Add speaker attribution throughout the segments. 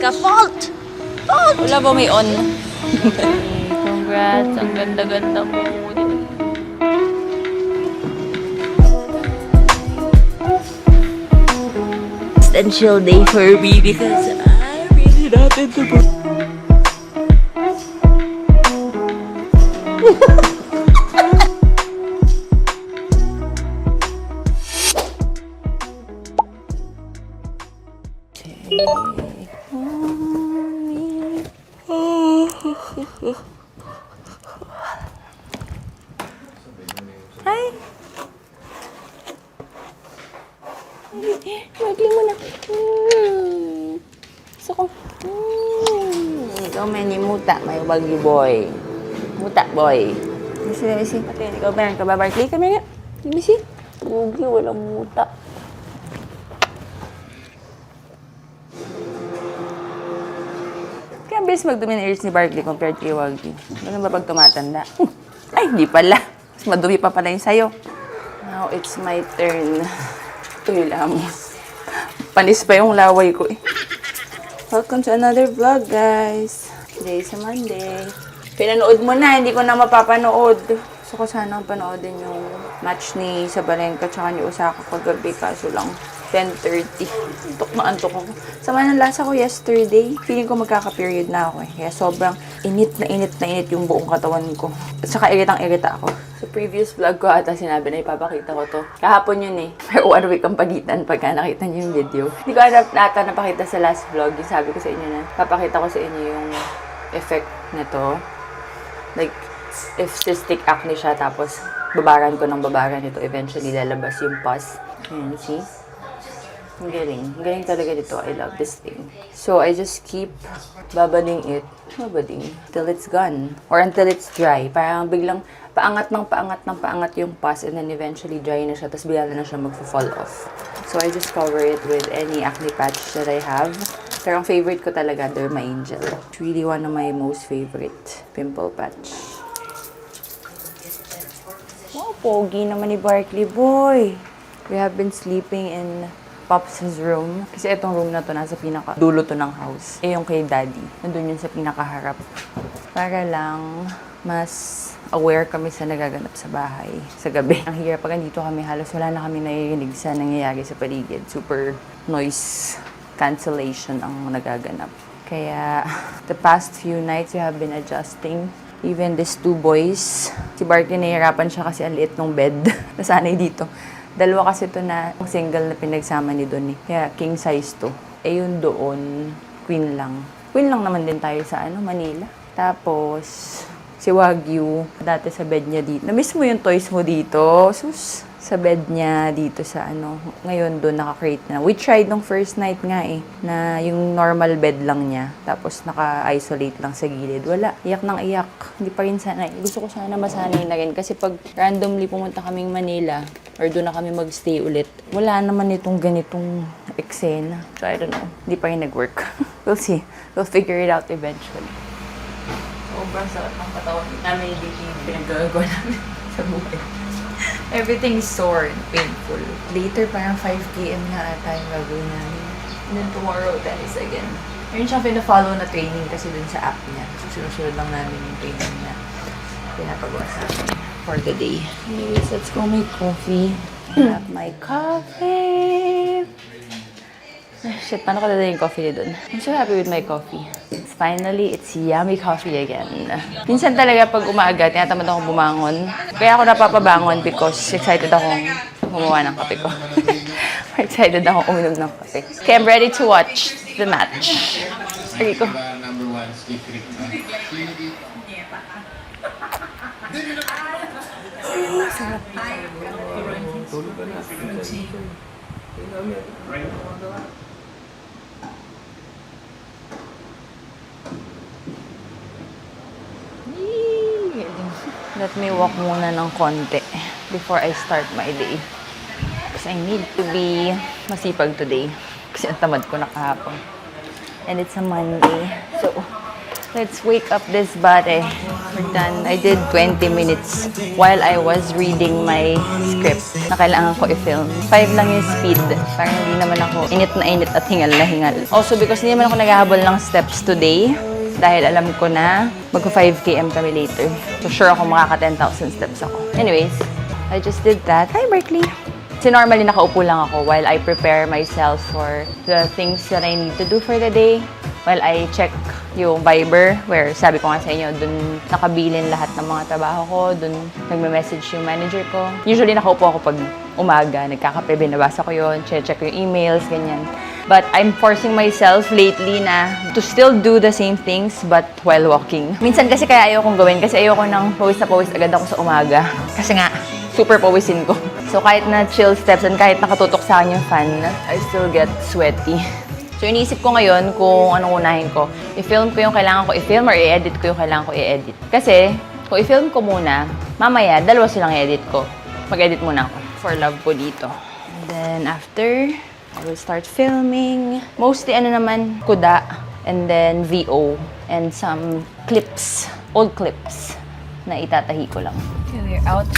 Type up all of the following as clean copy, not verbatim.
Speaker 1: na fault! Fault!
Speaker 2: Wala ba may on? Congrats, ang ganda-ganda mo.
Speaker 1: Essential day for me because I really not into
Speaker 2: Hi! Magli mo na. Gusto ko.
Speaker 1: So many muta, may wagyu boy. Muta boy.
Speaker 2: Misi. Pati, ikaw ba yan? Kababarkley kami nga. Misi.
Speaker 1: Wagyu, walang muta.
Speaker 2: Kaya ang bilis magdumi ng ears ni Barkley compared kay Wagyu. Ganun ba pag tumatanda? Ay, hindi pala. Mas madumi pa pala yung sayo.
Speaker 1: Now it's my turn.
Speaker 2: Hilamos. Panis pa yung laway ko eh. Welcome to another vlog, guys. Today is a Monday. Pinanood mo na, hindi ko na mapapanood. Gusto ko sana panoodin yung match ni Sabalenka tsaka ni Osaka kagabi, kaso lang 10:30. Antok na antok ako. Sama ng lasa ko yesterday. Feeling ko magkaka-period na ako eh. Kaya sobrang init yung buong katawan ko. At saka iritang-irita ako. Sa previous vlog ko ata sinabi na ipapakita ko to. Kahapon yun eh. Pero 1 week ang pagitan pagka nakita niyo yung video. Hindi ko ata napakita sa last vlog. Yung sabi ko sa inyo na papakita ko sa inyo yung effect nito. Like, if cystic acne siya, tapos babaran ko ng babaran ito, eventually lalabas yung pus. Ayan, see? Ang galing. Ang galing talaga dito. I love this thing. So, I just keep babading it. Till it's gone. Or until it's dry. Parang biglang paangat yung pus and then eventually dry na siya. Tapos bigla na siya mag-fall off. So, I just cover it with any acne patch that I have. Pero ang favorite ko talaga, Derma Angel. It's really one of my most favorite pimple patch. Wow, pogi naman ni Barkley boy. We have been sleeping in Pops' room. Kasi itong room na to, nasa pinaka-dulo to ng house. Eh, yung kay Daddy. Nandun yun sa pinaka-harap. Para lang mas aware kami sa nagaganap sa bahay sa gabi. Ang hirap pag andito kami, halos wala na kami naririnig sa nangyayari sa paligid. Super noise cancellation ang nagaganap. Kaya, the past few nights, we have been adjusting. Even these 2 boys. Si Barkley, nahihirapan siya kasi ang liit ng bed. Nasanay dito. Dalawa kasi ito na single na pinagsama ni Don eh. Kaya king size to. Eh yun doon, queen lang. Queen lang naman din tayo sa Manila. Tapos, si Wagyu, dati sa bed niya dito. Na-miss mo yung toys mo dito? Sus, sa bed niya dito sa ngayon doon naka-crate na. We tried nung first night nga eh, na yung normal bed lang niya. Tapos naka-isolate lang sa gilid. Wala, iyak nang iyak. Hindi pa rin sana. Gusto ko sana masanay na rin. Kasi pag randomly pumunta kaming Manila, or doon na kami magstay ulit, wala naman itong ganitong eksena. So I don't know, hindi pa rin nag-work. We'll see. We'll figure it out eventually. Sobrang sakit ng katawan namin dito yung pinagagawa namin sa buhay. Everything is sore and painful. Later, parang 5 km na ata yung gagawin namin. And then tomorrow, tennis again. Meron siyang pina-follow na training kasi dun sa app niya. So, sinusunod lang namin yung training niya. Pinapagawa sa akin for the day. Anyways, let's go make coffee. I have my coffee. Shit, paano ko dala yung coffee doon? I'm so happy with my coffee. Finally, it's yummy coffee again. Minsan talaga pag umaga, tinatamad akong bumangon. Kaya ako napapabangon because excited akong gumawa ng kape ko. Excited akong uminom ng kape. Okay, I'm ready to watch the match. Rico. Sarap. Let me walk muna ng konti before I start my day. Because I need to be masipag today. Kasi ang tamad ko na kahapon. And it's a Monday. So, Let's wake up this bate. We're done. I did 20 minutes while I was reading my script na kailangan ko i-film. 5 lang yung speed. Parang hindi naman ako init na init at hingal na hingal. Also because hindi naman ako naghahabol ng steps today dahil alam ko na magko 5 km kami later. So sure ako makaka 10,000 steps ako. Anyways, I just did that. Hi, Berkeley! So normally nakaupo lang ako while I prepare myself for the things that I need to do for the day. While I check yung Viber, where sabi ko nga sa inyo, dun nakabilin lahat ng mga trabaho ko, dun nagme-message yung manager ko. Usually nakaupo ako pag umaga, nagkakape, binabasa ko yun, check yung emails, ganyan. But I'm forcing myself lately na to still do the same things but while walking. Minsan kasi kaya ayokong gawin kasi ayoko nang pawis na pawis agad ako sa umaga. Kasi nga, super pawisin ko. So kahit na chill steps and kahit nakatutok sa akin yung fan, I still get sweaty. So, iniisip ko ngayon kung anong unahin ko. I-film ko yung kailangan ko i-film or i-edit ko yung kailangan ko i-edit. Kasi, kung i-film ko muna, mamaya, dalawa silang i-edit ko. Mag-edit muna ako. For love po dito. And then, after, I will start filming. Mostly, kuda. And then, VO. And some clips. Old clips. Na itatahi ko lang. Okay, we're out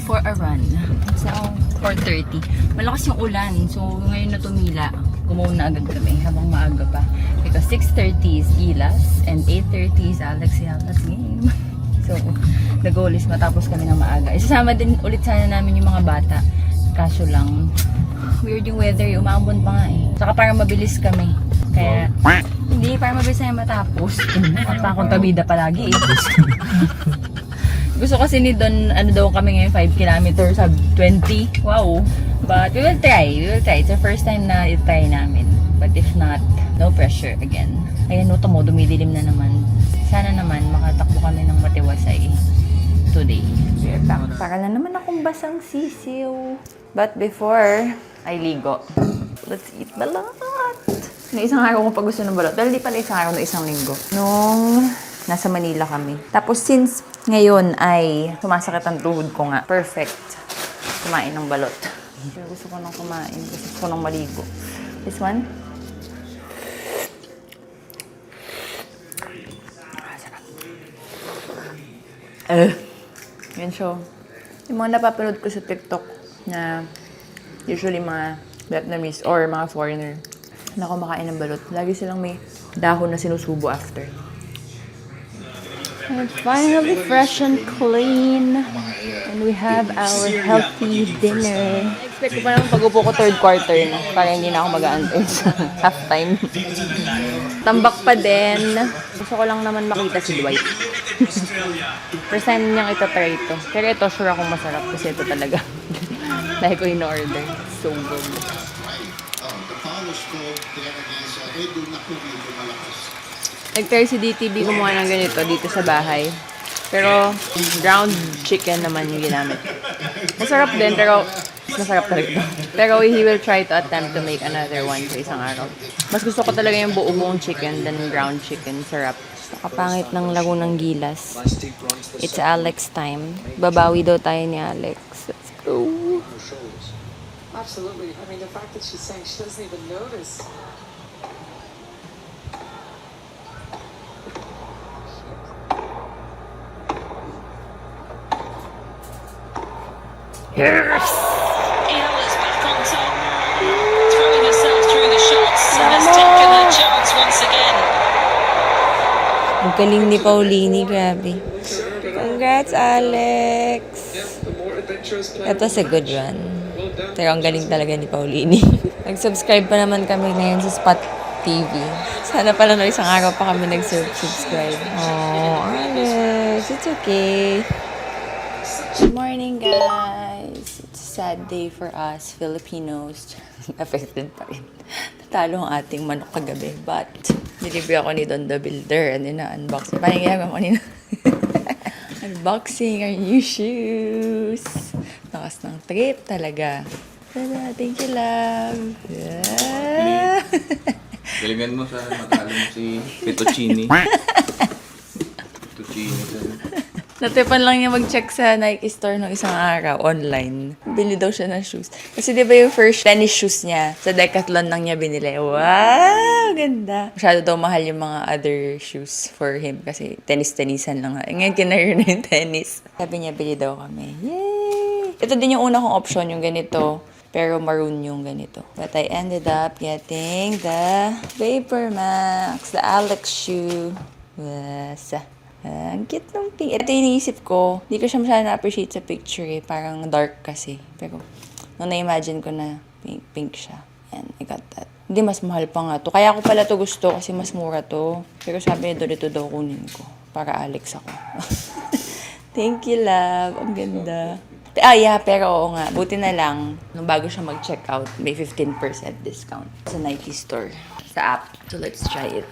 Speaker 2: for a run. It's now 4:30. Malakas yung ulan. So, ngayon na tumila. Gumawa na agad kami habang maaga pa. Because 6:30 is Ilas and 8:30 is Alex game. So, the goal is matapos kami ng maaga. Isasama din ulit sana namin yung mga bata. Kaso lang, weird yung weather. Umambon pa nga eh. Saka parang mabilis kami. Kaya, hindi, parang mabilis na yung matapos. At akong tabida palagi eh. Gusto kasi ni Don, daw kami ngayon, 5 kilometers sa 20. Wow. But we will try. It's the first time na i-try namin. But if not, no pressure again. Ayan, noto mo, dumidilim na naman. Sana naman makatakbo kami ng matiwasay today. We're back. Para na naman akong basang sisiw. But before, I ligo. Let's eat balot. Na isang araw ko pag gusto ng balot. Dahil di pala isang araw na isang linggo. Nung nasa Manila kami. Tapos since ngayon ay sumasakit ang tuhod ko nga, perfect kumain ng balot. Pero gusto ko nang kumain. Gusto ko nang maligo. This one? Yun siya. Yung mga napapanood ko sa TikTok na usually mga Vietnamese or mga foreigner na kumakain ng balot. Lagi silang may dahon na sinusubo after. And finally fresh and clean. And we have our healthy dinner. Expect ko pa naman pag-upo ko third quarter na. Para hindi na ako mag-aantay sa halftime. Tambak pa din. Gusto ko lang naman makita si Dwight. First time niyang itatry ito. Pero ito, sure akong masarap kasi ito talaga. Dahil ko in-order. So good. Nag-try si DTV gumawa ng ganito dito sa bahay. Pero ground chicken naman yung ginamit. Masarap din, pero masarap talaga ito. Pero he will try to attempt to make another one sa isang araw. Mas gusto ko talaga yung buong chicken than ground chicken. Sarap. Kapangit ng Lagunang Gilas. It's Alex time. Babawi daw tayo ni Alex. Let's go.
Speaker 3: Absolutely. I mean, the fact that she's saying she doesn't even notice.
Speaker 2: Yes!
Speaker 4: Hill is back on top, throwing herself through the shots and has taken her chance once again.
Speaker 2: Ang galing ni Paulini, grabe. Congrats, Alex! That was a good run. Pero ang galing talaga ni Paulini. Nag-subscribe pa naman kami ngayon sa Spot TV. Sana pala no isang araw pa kami nag-subscribe. Oh, Alex, it's okay. Good morning, guys. It's a sad day for us Filipinos. Affected pa rin. Natalo ang ating manok kagabi. But, nilibre ako ni Don the Builder. And na-unboxing. Parang ginagawa ko kanina. Unboxing our new shoes. Nakas ng trip talaga. Tada, thank you, love. Yeah.
Speaker 5: Galingan mo sa matalo mo si Fettuccine. Fettuccine sa
Speaker 2: Natipan lang niya mag-check sa Nike store nung isang araw online. Bili daw siya ng shoes. Kasi di ba yung first tennis shoes niya, sa Decathlon lang niya binili. Wow! Ganda. Masyado daw mahal yung mga other shoes for him kasi tennis-tennisan lang. Ngayon kinare na yung tennis. Sabi niya, bili daw kami. Yay! Ito din yung una kong option, yung ganito. Pero maroon yung ganito. But I ended up getting the Vapor Max, the Alex shoe. Yes. Ang cute ng pink. Ito yung iniisip ko. Hindi ko siya masyadong na-appreciate sa picture eh. Parang dark kasi. Pero nung na-imagine ko na pink siya. And I got that. Hindi, mas mahal pa nga to. Kaya ako pala to gusto kasi mas mura to. Pero sabi nito dito daw kunin ko. Para Alex ako. Thank you, love. Ang ganda. Yeah, pero oo nga. Buti na lang, nung bago siya mag-checkout, may 15% discount sa Nike store. Sa app. So, let's try it.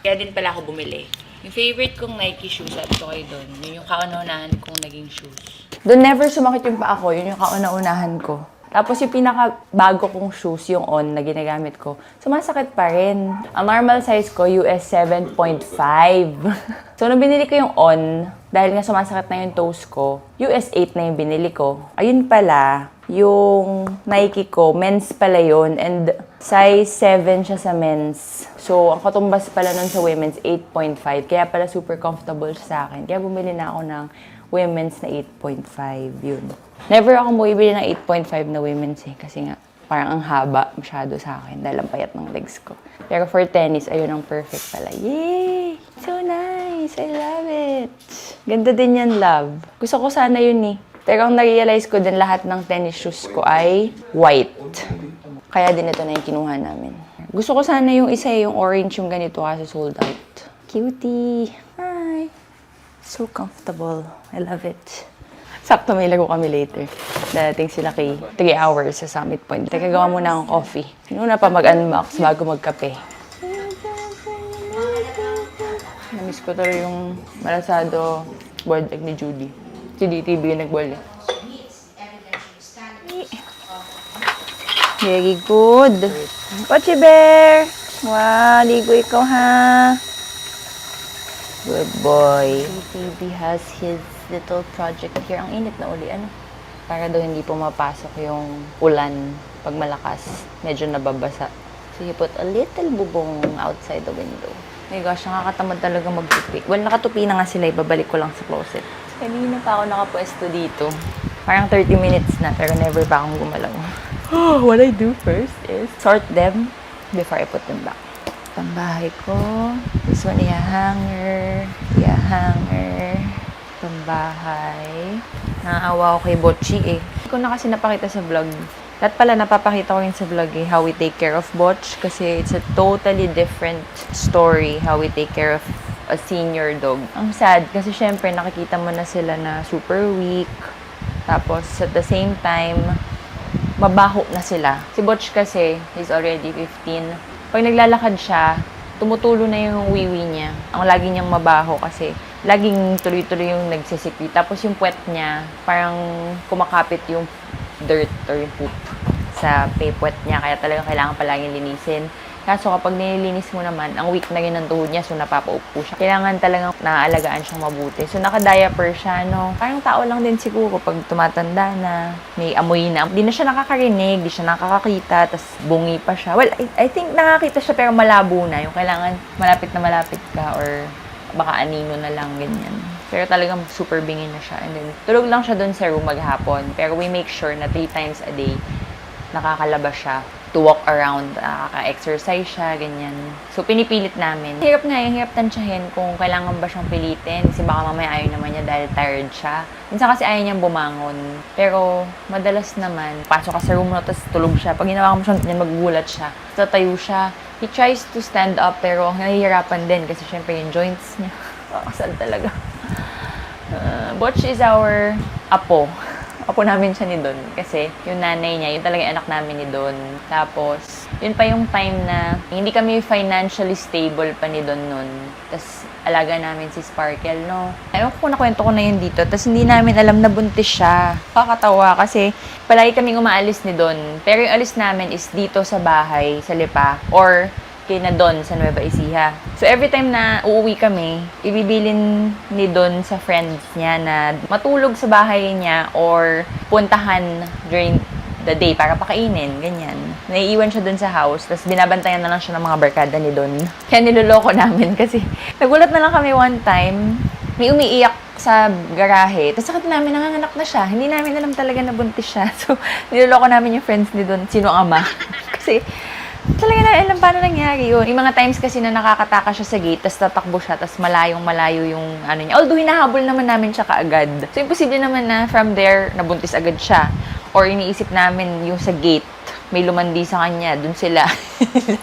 Speaker 2: Kaya din pala ako bumili. Yung favorite kong Nike shoes, at ito kayo doon, yun yung kauna-unahan kong naging shoes. Doon never sumakit yung paa ko, yun yung kauna-unahan ko. Tapos yung pinaka-bago kong shoes, yung On na ginagamit ko, sumasakit pa rin. Ang normal size ko, US 7.5. So, nung binili ko yung On, dahil nga sumasakit na yung toes ko, US 8 na yung binili ko. Ayun pala, yung Nike ko, men's pala yun, and size 7 siya sa men's. So, ang katumbas pala nun sa women's, 8.5. Kaya pala super comfortable siya sa akin. Kaya bumili na ako ng women's na 8.5. Yun. Never ako bumibili ng 8.5 na women's eh. Kasi nga, parang ang haba masyado sa akin dahil ang payat ng legs ko. Pero for tennis, ayun ang perfect pala. Yay! So nice! I love it! Ganda din yan, love. Gusto ko sana yun eh. Pero ang na-realize ko din, lahat ng tennis shoes ko ay white. Kaya din ito na yung kinuha namin. Gusto ko sana yung isa, yung orange, yung ganito kasi sold out. Cutie! Hi! So comfortable. I love it. Sakto may laro kami later. Dadating sila kay 3 hours sa Summit Point. Teka, gawa muna ng coffee. Muna pa mag-unbox bago magkape. Namiss ko tuloy yung malasado boiled egg ni Judy. Si DTV yung nag-boil eh. Very good. Pochi Bear! Wow, ligo ikaw ha. Good boy. DTV has his little project here. Ang init na uli. Ano? Para daw hindi pumapasok yung ulan pag malakas. Medyo nababasa. So, he put a little bubong outside the window. My gosh, nakakatamad talaga magtupi. Well, nakatupi na nga sila. Ibabalik ko lang sa closet. Kanina pa ako nakapwesto dito. Parang 30 minutes na, pero never pa akong gumalaw. What I do first is sort them before I put them back. Pambahay ko. This one, hanger. Hanger. Pambahay. Naawa ko kay Botchi eh. Hindi ko na kasi napakita sa vlog. Lahat pala napapakita ko rin sa vlog eh, how we take care of Botch. Kasi it's a totally different story how we take care of a senior dog. Ang sad kasi syempre nakikita mo na sila na super weak. Tapos at the same time, mabaho na sila. Si Botch kasi, he's already 15. Pag naglalakad siya, tumutulo na yung wiwi niya. Ang lagi niyang mabaho kasi laging tuloy-tuloy yung nagsisikwi. Tapos yung puwet niya, parang kumakapit yung dirt or yung poop sa puwet niya. Kaya talagang kailangan palaging linisin. Kaso kapag nililinis mo naman, ang weak na rin ng tuhod niya, so napapaupo siya. Kailangan talagang naaalagaan siyang mabuti. So naka-diaper siya, no? Parang tao lang din siguro pag tumatanda na, may amoy na. Di na siya nakakarinig, di siya nakakakita, tas bungi pa siya. Well, I think nakakita siya pero malabo na. Yung kailangan malapit na malapit ka or baka anino na lang, ganyan. Pero talagang super bingin na siya. And then, tulog lang siya dun sa room maghapon. Pero we make sure na 3 times a day, nakakalabas siya to walk around, nakaka-exercise siya, ganyan. So, pinipilit namin. Hirap nga yung hirap tansyahin kung kailangan ba siyang pilitin. Kasi baka mamaya ayaw naman niya dahil tired siya. Minsan kasi ayaw niyang bumangon. Pero, madalas naman, pasok ka sa room mo, tapos tulog siya. Pag ginawa mo siya, magugulat siya. Tatayo siya. He tries to stand up, pero nahihirapan din kasi syempre yung joints niya. Kakasal talaga. Botch is our apo. Apo namin siya ni Don. Kasi yung nanay niya, yun talaga yung anak namin ni Don. Tapos, yun pa yung time na hindi kami financially stable pa ni Don nun. Tapos, alaga namin si Sparkle, no? Ayaw ko nakwento ko na yun dito. Tapos, hindi namin alam na buntis siya. Kakatawa kasi palagi kaming umaalis ni Don. Pero yung alis namin is dito sa bahay, sa Lipa. Or kina Don sa Nueva Ecija. So, every time na uuwi kami, ibibilin ni Don sa friends niya na matulog sa bahay niya or puntahan during the day para pakainin, ganyan. Naiiwan siya dun sa house, tapos binabantayan na lang siya ng mga barkada ni Don. Kaya niloloko namin kasi nagulat na lang kami one time, may umiiyak sa garahe. Tapos sakit namin, nanganganak na siya. Hindi namin alam talaga na buntis siya. So, niloloko namin yung friends ni Don, sino ang ama. Kasi, talaga na alam paano nangyari yun. Yung mga times kasi na nakakataka siya sa gate, tapos tatakbo siya, tapos malayong-malayo yung ano niya. Although, hinahabol naman namin siya kaagad. So, imposible naman na from there, nabuntis agad siya. Or iniisip namin yung sa gate, may lumandi sa kanya, dun sila.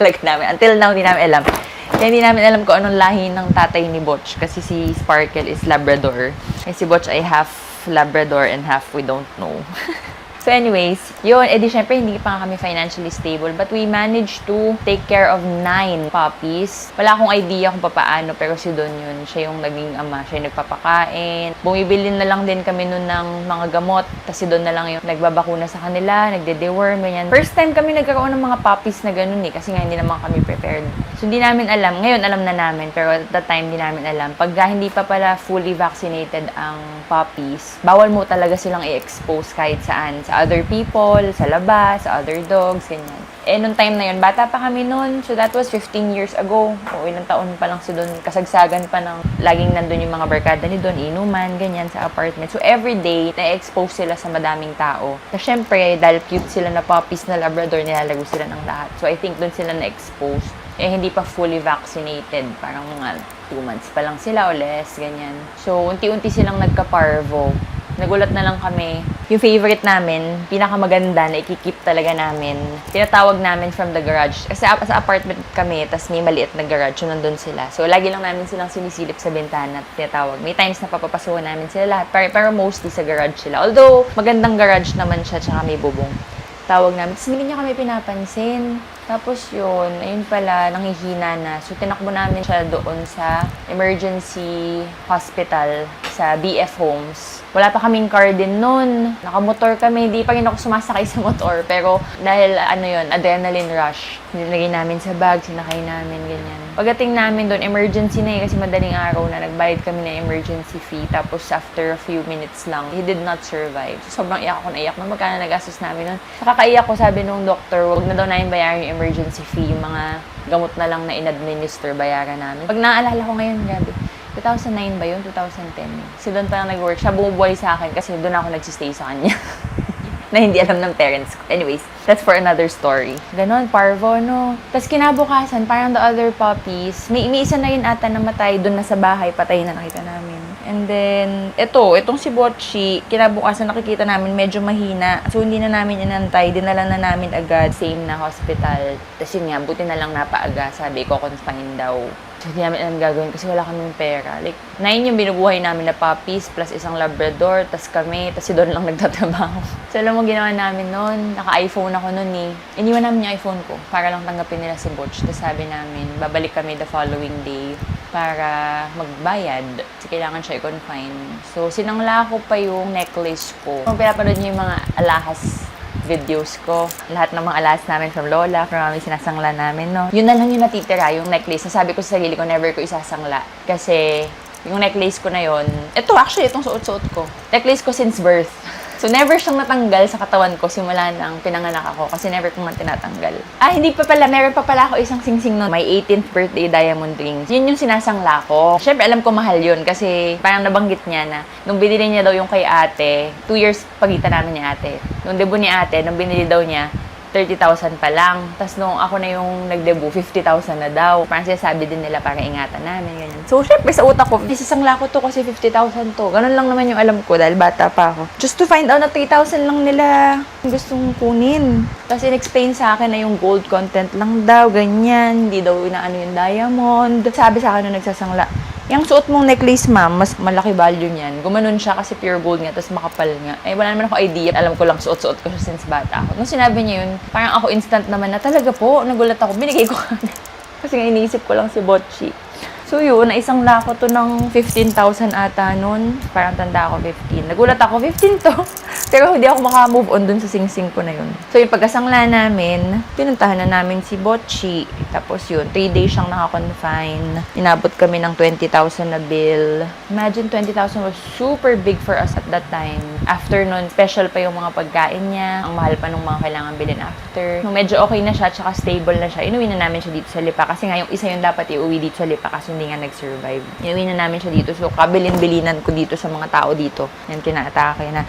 Speaker 2: Talaga namin. Until now, hindi namin alam. Kaya hindi namin alam kung anong lahi ng tatay ni Butch. Kasi si Sparkle is Labrador. Eh, si Butch ay half Labrador and half we don't know. So anyways, yun, edi syempre hindi pa kami financially stable, but we managed to take care of 9 puppies. Wala akong idea kung paano, pero si Don yun, siya yung naging ama, siya yung nagpapakain. Bumibili na lang din kami nun ng mga gamot, kasi si Don na lang yung nagbabakuna sa kanila, nagde-deworm, ganyan. First time kami nagkaroon ng mga puppies na ganun eh, kasi nga hindi naman kami prepared. So hindi namin alam, ngayon alam na namin, pero at that time hindi namin alam. Pagka hindi pa pala fully vaccinated ang puppies, bawal mo talaga silang i-expose kahit saan, sa other people, sa labas, sa other dogs, ganyan. Eh, nung time na yun, bata pa kami nun. So, that was 15 years ago. O, ilang taon pa lang si Don. Kasagsagan pa ng laging nandun yung mga barkada ni Don, inuman, ganyan, sa apartment. So, every day, na-expose sila sa madaming tao. Na syempre, dahil cute sila na puppies na Labrador, nilalago sila ng lahat. So, I think dun sila na-expose. Eh, hindi pa fully vaccinated. Parang mga 2 months pa lang sila o less, ganyan. So, unti-unti silang nagka-parvo. Nagulat na lang kami. Yung favorite namin, pinakamaganda na ikikip talaga namin, tinatawag namin from the garage. Kasi sa apartment kami, tas may maliit na garage, so nandun sila. So, lagi lang namin silang sinisilip sa bintana at tinatawag. May times na papapasuhan namin sila lahat, pero mostly sa garage sila. Although, magandang garage naman siya, tsaka may bubong. Tawag namin. Tapos hindi niya kami pinapansin. Tapos yun, ayun pala, nanghihina na. So, tinakbo namin siya doon sa emergency hospital sa BF Homes. Wala pa kaming car din nun. Nakamotor kami, hindi pa rin ako sumasakay sa motor. Pero dahil ano yun, adrenaline rush. Nilagay namin sa bag, sinakay namin, ganyan. Pagdating namin doon, emergency na kasi madaling araw na. Nagbayad kami ng emergency fee. Tapos after a few minutes lang, he did not survive. So, sobrang iyak ako na iyak. Magkano nagastos namin nun. Nakakaiyak ko, sabi nung doctor, wag na daw namin bayaran yung emergency fee. Yung mga gamot na lang na in-administer, bayaran namin. Pag naalala ko ngayon, grabe. 2009 ba yun? 2010. Si Don pa lang nag-work. Siya bumubuhay sa akin kasi doon ako nagsistay sa kanya. Na hindi alam ng parents ko. Anyways, that's for another story. Ganon, parvo, no? Tapos kinabukasan, parang the other puppies, may isa na yun ata namatay doon na sa bahay, patay na nakita namin. And then, itong si Botchi, kinabukasan nakikita namin medyo mahina. So, hindi na namin inantay. Dinala na namin agad. Same na hospital. Tapos yun nga, buti na lang napaaga. Sabi ko, confine daw. So, hindi namin alam gagawin kasi wala kaming pera. Like, 9 yung binubuhay namin na puppies plus isang Labrador, tas kami, tas si Don lang nagtatrabaho. So, alam mo, ginawa namin noon, naka-iPhone ako noon eh. Iniwan namin yung iPhone ko para lang tanggapin nila si Butch. Tapos sabi namin, babalik kami the following day para magbayad. Kasi kailangan siya i-confine. So, sinangla ko pa yung necklace ko. Kung pinapanood niyo yung mga alahas videos ko. Lahat ng mga alas namin from Lola, from Mami, sinasangla namin, no? Yun na lang yung natitira, yung necklace. Nasabi ko sa sarili ko, never ko isasangla. Kasi, yung necklace ko na yon, itong suot-suot ko. Necklace ko since birth. So, never siyang natanggal sa katawan ko simula nang pinanganak ako kasi never ko man tinatanggal. Hindi pa pala. Meron pa pala ako isang singsing nun. My 18th birthday diamond rings. Yun yung sinasangla ko. Siyempre, alam ko mahal yun kasi parang nabanggit niya na nung binili niya daw yung kay ate, 2 years pagitan namin ni ate. Nung debut ni ate, nung binili daw niya, 30,000 pa lang. Tapos nung ako na yung nag-debut, 50,000 na daw. Parang sinasabi din nila para ingatan namin, ganyan. So, syempre, sa utak ko, isasangla ko to kasi 50,000 to. Ganun lang naman yung alam ko dahil bata pa ako. Just to find out na 3,000 lang nila gustong kunin. Tapos in-explain sa akin na yung gold content lang daw, ganyan. Hindi daw inaano yung diamond. Sabi sa akin nung nagsasangla, yung suot mong necklace, ma'am, mas malaki value niyan. Gumanon siya kasi pure gold nga, tapos makapal nga. Wala naman ako idea. Alam ko lang, suot-suot ko siya since bata ako. Nung sinabi niya yun, parang ako instant naman na talaga po. Nagulat ako, binigay ko kasi nga iniisip ko lang si Botchi. So, So yun, na isang lako to ng 15,000 ata nun. Parang tanda ako 15. Nagulat ako, 15 to. Pero hindi ako maka-move on dun sa sing-sing ko na yun. So yung pagkasangla namin, pinuntahan na namin si Botchi. Tapos yun, 3 days siyang naka-confine. Inabot kami ng 20,000 na bill. Imagine, 20,000 was super big for us at that time. After nun, special pa yung mga pagkain niya. Ang mahal pa nung mga kailangan bilhin after. Nung medyo okay na siya, tsaka stable na siya, inuwi na namin siya dito sa Lipa. Kasi nga yung isa yung dapat iuwi dito sa Lipa kasi hindi nga nag-survive. Inuwi na namin siya dito. So, kabilin-bilinan ko dito sa mga tao dito. Yan, kinaatake na.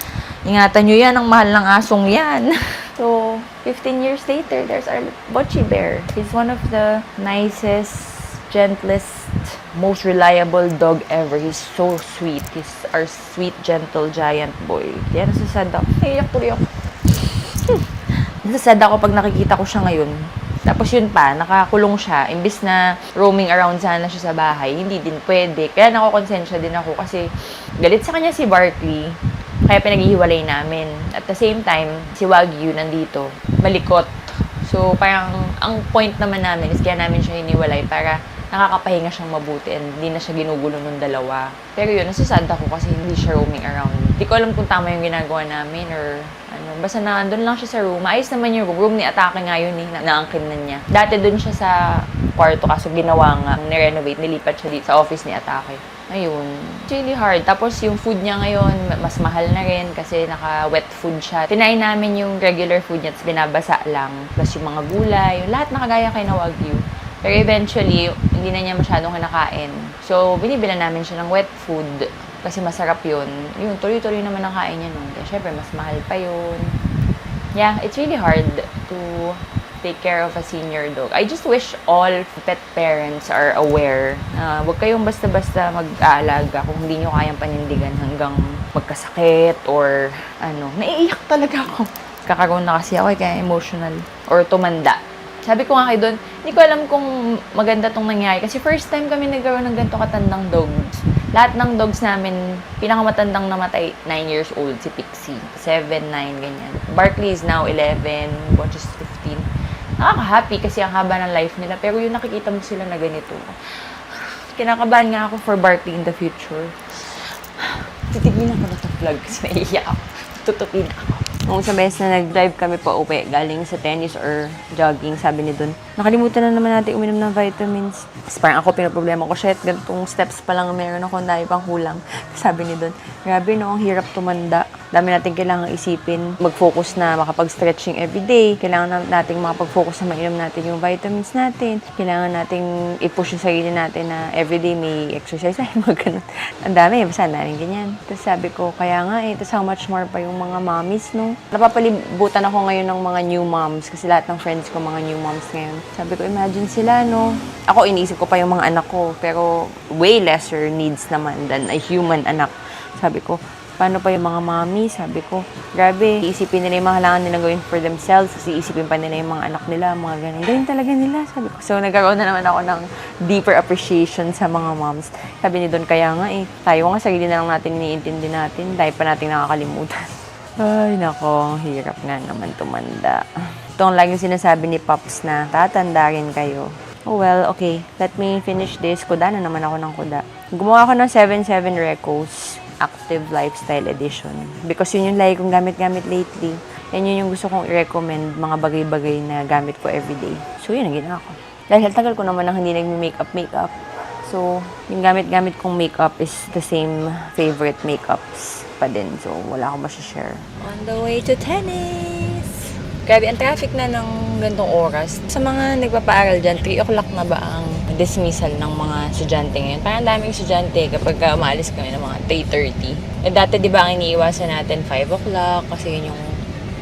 Speaker 2: Ingatan nyo yan, ang mahal ng asong yan. So, 15 years later, there's our Botchi Bear. He's one of the nicest, gentlest, most reliable dog ever. He's so sweet. He's our sweet, gentle, giant boy. Kaya nasasad ako. Iyak tuloy ako. Nasasad ako pag nakikita ko siya ngayon. Tapos yun pa, nakakulong siya. Imbis na roaming around sana siya sa bahay, hindi din pwede. Kaya nakakonsensya din ako kasi galit sa kanya si Barkley. Kaya pinaghihiwalay namin. At the same time, si Wagyu nandito. Malikot. So, parang ang point naman namin is kaya namin siya hiniwalay para nakakapahinga siyang mabuti and hindi na siya ginugulo ng dalawa. Pero yun, nasasad ako kasi hindi siya roaming around. Hindi ko alam kung tama yung ginagawa namin or ano. Basta nandun lang siya sa room. Maayos naman yung room ni Atake nga yun eh. Naangkin na niya. Dati dun siya sa kwarto kaso ginawa nga. Nirenovate, nilipat siya dito sa office ni Atake. Ayun. It's really hard. Tapos yung food niya ngayon, mas mahal na rin kasi naka-wet food siya. Tinayin namin yung regular food niya at binabasa lang. Plus yung mga gulay, yung lahat nakagaya kay na Wagyu. Pero eventually, hindi na niya masyadong kinakain. So, binibilan namin siya ng wet food kasi masarap yun. Yun, tuloy-tuloy naman ang kain niya nun. Kaya syempre, mas mahal pa yun. Yeah, it's really hard to take care of a senior dog. I just wish all pet parents are aware na huwag kayong basta-basta mag-aalaga kung hindi nyo kayang panindigan hanggang magkasakit or ano. Naiiyak talaga ako. Kakaroon na kasi ako kaya emotional or tumanda. Sabi ko nga kay Don, hindi ko alam kung maganda tong nangyari. Kasi first time kami nagkaroon ng ganito katandang dogs. Lahat ng dogs namin, pinakamatandang namatay, 9 years old, si Pixie. 7, 9, ganyan. Barkley is now 11, Botch is 15. Nakaka-happy kasi ang haba ng life nila. Pero yung nakikita mo sila na ganito. Kinakabahan nga ako for Barkley in the future. Titignan ako na ito vlog kasi naiiyak ako. Tutupin ako. Nung isang beses na nag-drive kami pa uwi, galing sa tennis or jogging, sabi ni Don, nakalimutan na naman natin uminom ng vitamins. Tapos parang ako, pinaproblema ko, shit, ganitong steps pa lang meron ako, dahil pang kulang. Sabi ni Don, grabe no, ang hirap tumanda. Dami natin kailangan isipin, mag-focus na makapag-stretching everyday. Kailangan natin makapag-focus na mainom natin yung vitamins natin. Kailangan natin i-push yung sarili natin na everyday may exercise na, mga ganun. Ang dami, basta na rin ganyan. Tapos sabi ko, kaya nga eh, tapos how much more pa yung mga mommies, no? Napapalibutan ako ngayon ng mga new moms kasi lahat ng friends ko mga new moms ngayon. Sabi ko, imagine sila, no? Ako, iniisip ko pa yung mga anak ko, pero way lesser needs naman than a human anak. Sabi ko, paano pa yung mga mommy? Sabi ko, grabe, iisipin nila yung mga kailangan nilang gawin for themselves kasi isipin pa nila yung mga anak nila, mga ganun. Ganun talaga nila, sabi ko. So, nagkaroon na naman ako ng deeper appreciation sa mga moms. Sabi ni Don, kaya nga eh, tayo nga sarili na lang natin iniintindi natin, dahil pa natin nakakalimutan. Ay, nako, hirap nga naman tumanda. Ito ang laging sinasabi ni Pops na tatanda rin kayo. Oh well, okay. Let me finish this. Kuda na naman ako ng kuda. Gumawa ako ng 7-7 Recos Active Lifestyle Edition. Because yun yung lagi kong gamit-gamit lately. Yan yun yung gusto kong i-recommend, mga bagay-bagay na gamit ko everyday. So yun ang ginawa ko. Dahil tagal ko naman nang hindi nag-makeup. So, yung gamit-gamit kong makeup is the same favorite makeups pa din. So, wala akong ma-share. On the way to tennis! Grabe, ang traffic na ng gantong oras. Sa mga nagpapaaral dyan, 3 o'clock na ba ang dismissal ng mga estudyante ngayon? Parang daming estudyante kapag umaalis kami ng mga 3:30. Eh, dati di ba ang iniiwasan natin 5 o'clock kasi yun yung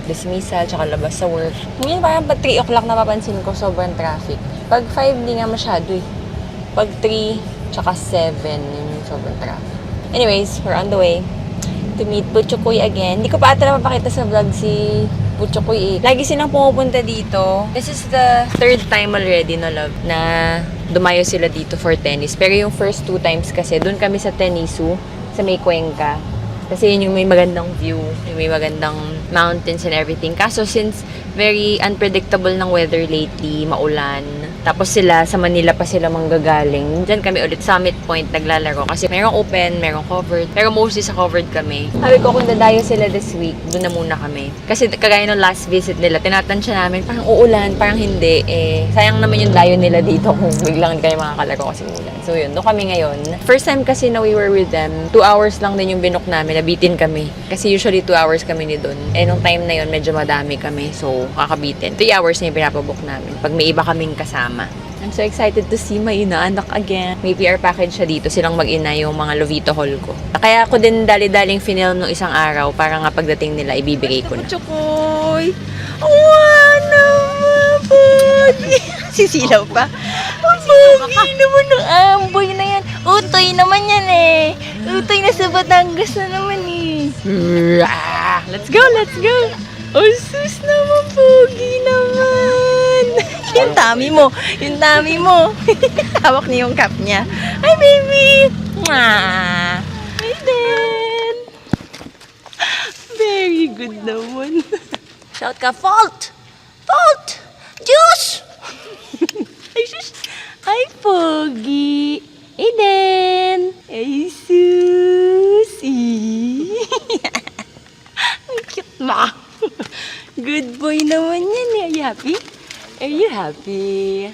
Speaker 2: dismissal tsaka labas sa work. Ngayon parang pag 3 o'clock napapansin ko sobrang traffic. Pag 5 di nga masyado eh. Pag 3 tsaka 7 yun yung sobrang traffic. Anyways, we're on the way to meet Puchukoy again. Hindi ko pa ata napapakita sa vlog si Puchukoy eh. Lagi silang pumupunta dito. This is the 3rd time already, no love, na dumayo sila dito for tennis. Pero yung first 2 times kasi, doon kami sa Tenisu, sa may Cuenca. Kasi yun yung may magandang view, yung may magandang mountains and everything. Kaso since very unpredictable ng weather lately, maulan, Tapos sila, sa Manila pa sila manggagaling. Diyan kami ulit, Summit Point, naglalaro. Kasi merong open, merong covered. Pero mostly sa covered kami. Sabi ko, kung dadayo sila this week, doon na muna kami. Kasi kagaya ng last visit nila, tinatansya namin, parang uulan, parang hindi. Sayang naman yung dayo nila dito kung biglang kayo makakalaro kasi uulan. So yun, doon kami ngayon. First time kasi na we were with them, 2 hours lang din yung binook namin, nabitin kami. Kasi usually 2 hours kami ni doon. Nung time na yun, medyo madami kami. So, kakabitin. 3 hours na yung pinapabook namin. Pag may iba kaming kasama. I'm so excited to see my inaanak again. May PR package siya dito. Silang mag-ina yung mga Lovito Hall ko. Kaya ako din dali-daling finilm nung isang araw para nga pagdating nila, ibibigay ko na. Chokoy! Naman, Pogi! Sisilaw pa. Pogi naman ng amboy na yan. Utoy naman yan eh. Utoy na sa Batangas na naman eh. Let's go, let's go! Oh, sus naman, Pogi naman! Yung tummy mo! Yung tummy mo! Hawak niya yung cup niya. Hi, baby! Mwah! Hi, Dad! Very good naman. Shout ka, Fault! Fault! Juice! Ay, sus! Hi, Pogi! Eden! Ay, Susie! Ang cute mo! Good boy naman yan eh. Are you happy? Are you happy?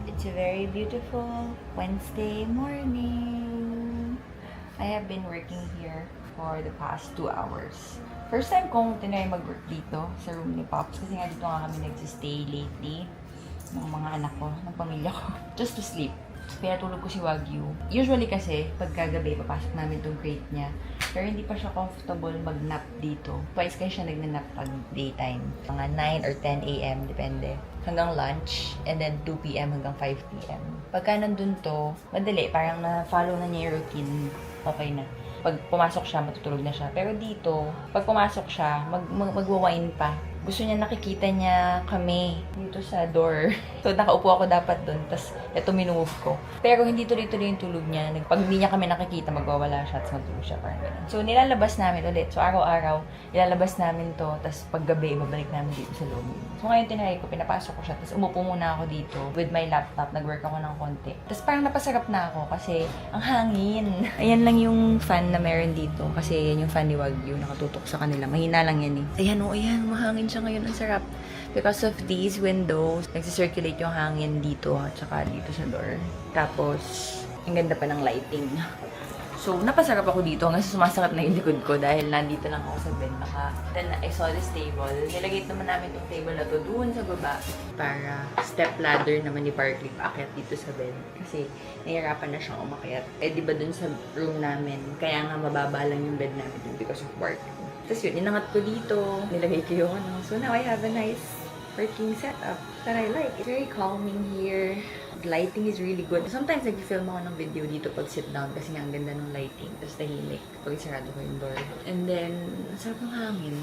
Speaker 2: It's a very beautiful Wednesday morning. I have been working here for the past 2 hours. First time kong tinry mag-work dito sa room ni Pops kasi nga dito nga kami nagsistay lately ng mga anak ko, ng pamilya ko, just to sleep. Pinatulog ko si Wagyu. Usually kasi, pagkagabi, papasok namin tong crate niya. Pero hindi pa siya comfortable mag-nap dito. Twice kasi siya nag-nap pag daytime. Mga 9 or 10 a.m. depende. Hanggang lunch, and then 2 p.m. hanggang 5 p.m. Pagka nandun to, madali. Parang na-follow na niya yung routine. Okay na. Pag pumasok siya, matutulog na siya. Pero dito, pag pumasok siya, magwawine pa. Gusto niya nakikita niya kami dito sa door. So, nakaupo ako dapat doon. Tapos, ito minove ko. Pero hindi tuloy-tuloy yung tulog niya. Pag hindi niya kami nakikita, magwawala siya at matulog siya. Parang ganun. So, nilalabas namin ulit. So, araw-araw, nilalabas namin to. Tapos, paggabi, ibabalik namin dito sa loob. So, ngayon tinry ko, pinapasok ko siya. Tapos, umupo muna ako dito with my laptop. Nag-work ako ng konti. Tapos, parang napasarap na ako kasi ang hangin. Ayan lang yung fan na meron dito. Kasi yan yung fan ni Wagyu. Nakatutok sa kanila. Mahina lang yan eh. Ayan o, ayan. Mahangin siya ngayon. Ang sarap. Because of these windows, nagsisirculate yung hangin dito at saka dito sa door. Tapos, Ang ganda pa ng lighting. So, napasarap ako dito hanggang sa sumasakit na yung likod ko dahil nandito lang ako sa bed. Then, I saw this table. Nilagay naman namin yung table na to doon sa baba para step ladder naman ni Barkley paakyat dito sa bed. Kasi, nahihirapan na siyang umakyat. Eh, di ba dun sa room namin, kaya nga mababa lang yung bed namin dun because of work. Tapos yun, inangat ko dito. Nilagay ko yung ano. So, now I have a nice working setup that I like. It's very calming here. The lighting is really good. Sometimes nag-film ako ng video dito pag sit down kasi nga ang ganda ng lighting. Tapos tahimik pag isarado ko yung door. And then, sarap ng hangin.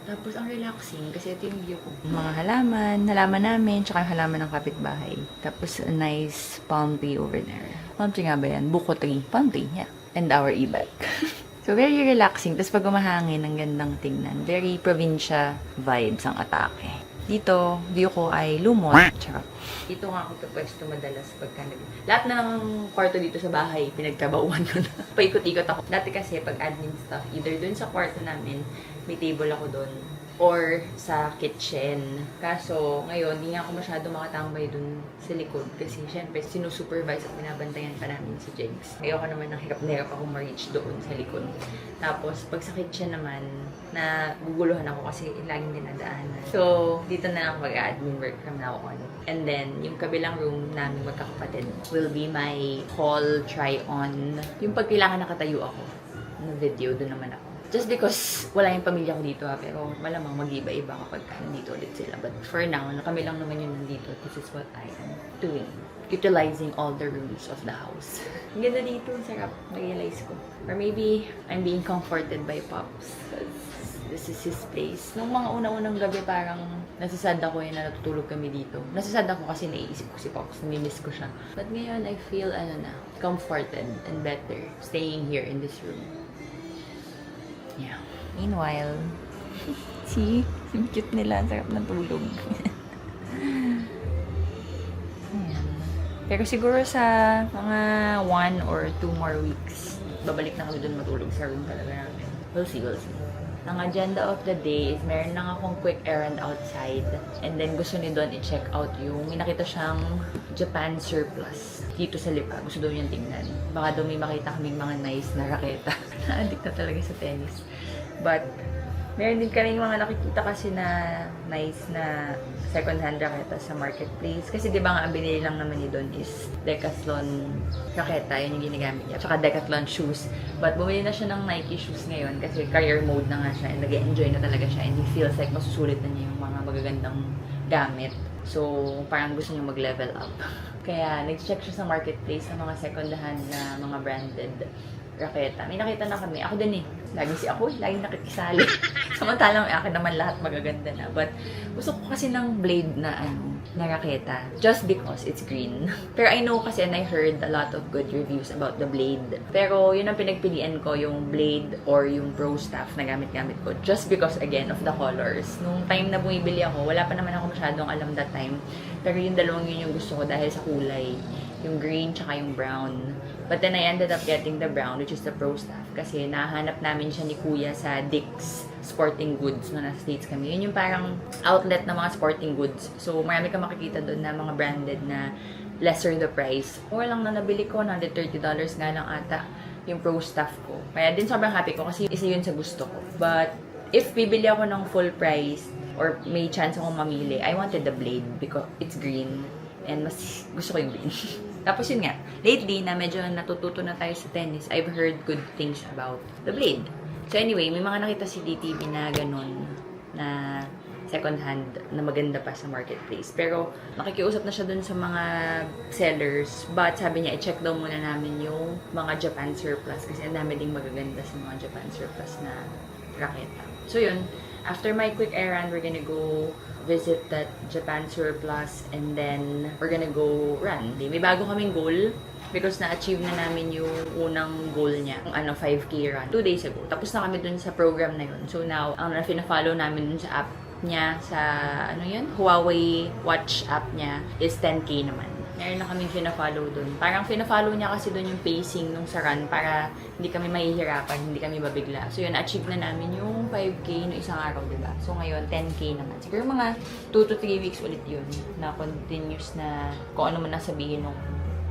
Speaker 2: Tapos ang relaxing kasi ito yung view ko. Mga halaman namin, tsaka yung halaman ng kapitbahay. Tapos a nice palm tree over there. Palm tree nga ba yan? Buko tree. Palm tree, yeah. And our e-bike. So, very relaxing. Tapos pag umahangin, ang gandang tingnan. Very probinsya vibes ang atake. Dito, view ko ay lumot. Charot. Dito nga ako pwesto madalas pagka lahat na ng kwarto dito sa bahay, pinagtrabauhan ko na. Paikot-ikot ako. Dati kasi pag admin stuff, either dun sa kwarto namin, may table ako dun, or sa kitchen. Kaso, ngayon, di nga ako masyado makatambay dun sa likod kasi syempre, sinusupervise at binabantayan pa namin si Jegs. Ayoko naman ng hirap na hirap ako ma-reach doon sa likod. Tapos, pag sa kitchen naman, naguguluhan ako kasi laging dinadaanan. So, dito na lang mag-admin work from now on. And then, yung kabilang room namin magkakapatid will be my hall try-on. Yung pag kailangan nakatayo ako na video, doon naman ako. Just because wala yung pamilya ko dito pero malamang mag-iba-iba kapag nandito ulit sila. But for now, kami lang naman yung nandito. This is what I am doing. Utilizing all the rooms of the house. Ang ganda dito, sarap. Realize ko. Or maybe, I'm being comforted by Pops. This is his place. Nung mga una-unang gabi, parang nasasad ako na natutulog kami dito. Nasasad ako kasi naiisip ko si Pops. Namimiss ko siya. But ngayon, I feel, comforted and better staying here in this room. Yeah. Meanwhile, see? Yung cute nila. Ang sarap ng tulog. Ayan. Pero siguro sa mga 1 or 2 more weeks, babalik na kami dun matulog sa room talaga namin. We'll see. Ang agenda of the day is meron lang akong quick errand outside. And then gusto ni Don i-check out yung may nakita siyang Japan surplus dito sa Lipa. Gusto daw niyang tingnan. Baka daw may makita kaming mga nice na raketa. Na-addict na talaga sa tennis. But, meron din kaming mga nakikita kasi na nice na second-hand raketa sa marketplace. Kasi di ba nga ang binili lang naman ni Don is Decathlon raketa. Yun yung ginagamit niya. Tsaka Decathlon shoes. But bumili na siya ng Nike shoes ngayon kasi career mode na nga siya and nag-enjoy na talaga siya and he feels like masusulit na niya yung mga magagandang gamit. So, parang gusto niya mag-level up. Kaya, nag-check siya sa marketplace ng mga second-hand na mga branded raketa. May nakita na kami. Ako din eh. Laging nakikisali. Samantalang akin naman lahat magaganda na. But, gusto ko kasi ng blade na raketa. Just because it's green. Pero I know kasi and I heard a lot of good reviews about the blade. Pero, yun ang pinagpilian ko, yung blade or yung pro staff na gamit-gamit ko. Just because, again, of the colors. Nung time na bumibili ako, wala pa naman ako masyadong alam that time. Pero yung dalawang yun yung gusto ko dahil sa kulay. Yung green tsaka yung brown. But then I ended up getting the brown, which is the pro staff. Kasi nahanap namin siya ni Kuya sa Dick's Sporting Goods nung nasa States kami. Yun yung parang outlet ng mga sporting goods. So, marami ka makikita doon na mga branded na lesser the price. Or lang na nabili ko, $130 nga lang ata yung pro staff ko. Kaya din sobrang happy ko kasi isa yun sa gusto ko. But, if bibili ako ng full price or may chance akong mamili, I wanted the blade because it's green. And mas gusto ko yung green. Tapos yun nga, lately na medyo natututo na tayo sa tennis, I've heard good things about the blade. So anyway, may mga nakita si DTV na ganun, na second hand, na maganda pa sa marketplace. Pero nakikiusap na siya dun sa mga sellers. But sabi niya, i-check daw muna namin yung mga Japan surplus kasi ang dami ding magaganda sa mga Japan surplus na raketa. So yun, after my quick errand, we're gonna go visit that Japan surplus and then we're gonna go run. May bago kaming goal because na-achieve na namin yung unang goal niya, yung 5K run, 2 days ago. Tapos na kami dun sa program na yun. So now, ang na-follow namin dun sa app niya, sa Huawei Watch app niya is 10K naman. Meron na kaming fina-follow dun. Parang fina-follow niya kasi dun yung pacing nung sa run para hindi kami mahihirapan, hindi kami mabigla. So yun, achieve na namin yung 5K no isang araw, diba? So ngayon, 10K naman. Siguro mga 2 to 3 weeks ulit yun na continuous na kung ano man nasabihin ng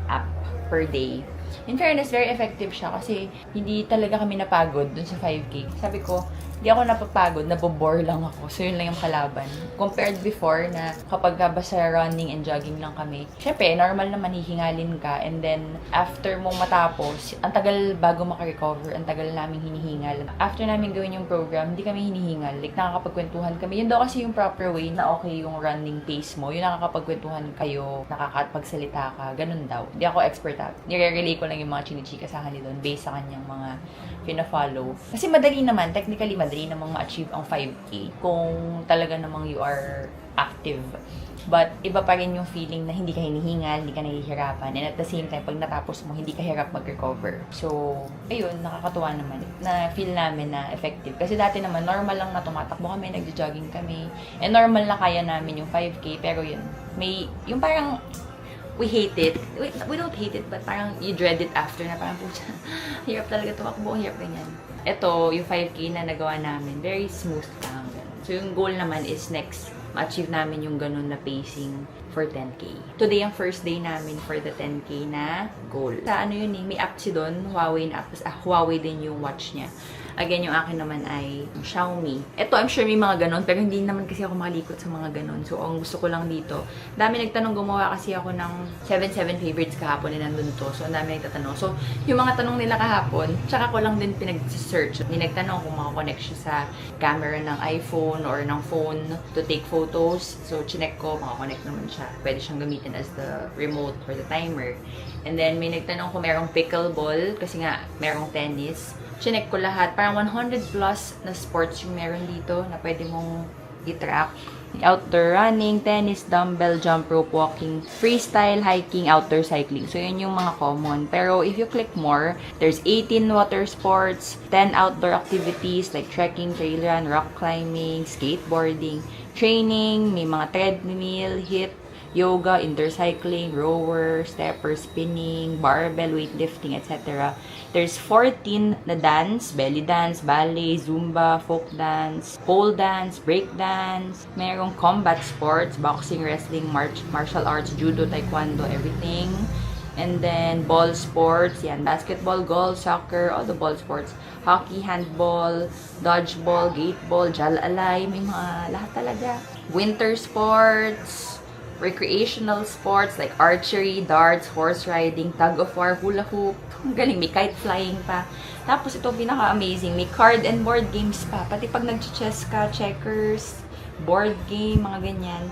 Speaker 2: app per day. In fairness, very effective siya kasi hindi talaga kami napagod dun sa 5K. Sabi ko, hindi ako napapagod, nabobore lang ako. So, yun lang yung kalaban. Compared before na kapag basta running and jogging lang kami, syempre, normal naman hihingalin ka. And then, after mong matapos, ang tagal bago makarecover, ang tagal namin hinihingal. After namin gawin yung program, hindi kami hinihingal. Like, nakakapagkwentuhan kami. Yun daw kasi yung proper way na okay yung running pace mo. Yung nakakapagkwentuhan kayo, nakakapagsalita ka, ganun daw. Hindi ako expert at. Nire-relay ko lang yung mga chinichika sa kanila doon based sa kanyang mga pina-follow. Kasi madali naman, technically madali namang ma-achieve ang 5K kung talaga namang you are active. But iba pa rin yung feeling na hindi ka hinihingal, hindi ka nahihirapan. And at the same time, pag natapos mo, hindi ka hirap mag-recover. So, ayun, nakakatuwa naman na feel namin na effective. Kasi dati naman, normal lang na tumatakbo kami, nagja-jogging kami. And normal na kaya namin yung 5K. Pero yun, may, yung parang, we hate it. We don't hate it, but parang you dread it after na parang, pucha, hirap talaga tumakbo, hirap ganyan. Ito, yung 5K na nagawa namin, very smooth lang. So, yung goal naman is next, ma-achieve namin yung ganun na pacing for 10K. Today, ang first day namin for the 10K na goal. Sa ano yun may app si doon, Huawei na app. Huawei din yung watch niya. Again, yung akin naman ay Xiaomi. Ito, I'm sure may mga ganon, pero hindi naman kasi ako makalikot sa mga ganon. So, ang gusto ko lang dito, dami nagtanong, gumawa kasi ako ng 7 favorites kahapon na nandun to. So, ang dami nagtatanong. So, yung mga tanong nila kahapon, tsaka ko lang din pinag-search. Hindi nagtanong kung makakonect siya sa camera ng iPhone or ng phone to take photos. So, chinek ko, makakonect naman siya. Pwede siyang gamitin as the remote or the timer. And then, may nagtanong kung merong pickleball, kasi nga, merong tennis. Chinek ko lahat. Parang 100 plus na sports yung meron dito na pwede mong i-track. Outdoor running, tennis, dumbbell, jump rope, walking, freestyle, hiking, outdoor cycling. So, yun yung mga common. Pero, if you click more, there's 18 water sports, 10 outdoor activities like trekking, trail run, rock climbing, skateboarding, training, may mga treadmill, HIIT, yoga, indoor cycling, rower, stepper, spinning, barbell, weightlifting, etc. There's 14 na dance, belly dance, ballet, zumba, folk dance, pole dance, break dance. Merong combat sports, boxing, wrestling, martial arts, judo, taekwondo, everything. And then ball sports, yan, basketball, golf, soccer, all the ball sports. Hockey, handball, dodgeball, gateball, jal-alay, may mga lahat talaga. Winter sports, recreational sports like archery, darts, horse riding, tug of war, hula hoop. Ang galing, may kite flying pa. Tapos ito pinaka-amazing, may card and board games pa. Pati pag nag-chess ka, checkers, board game, mga ganyan.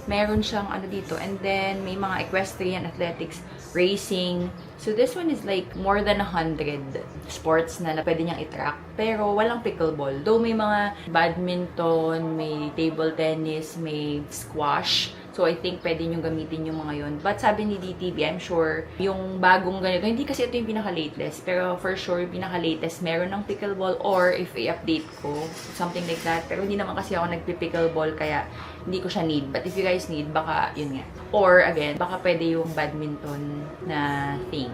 Speaker 2: Meron siyang ano dito. And then, may mga equestrian, athletics, racing. So, this one is like more than 100 sports na pwede niyang i-track. Pero, walang pickleball. Though may mga badminton, may table tennis, may squash. So, I think pwede nyo gamitin yung mga yun. But sabi ni DTV, I'm sure, yung bagong ganito, hindi kasi ito yung pinaka-latest. Pero for sure, yung pinaka-latest, meron ng pickleball or if i-update ko, something like that. Pero hindi naman kasi ako nagpi-pickleball, kaya hindi ko siya need. But if you guys need, baka yun nga. Or again, baka pwede yung badminton na thing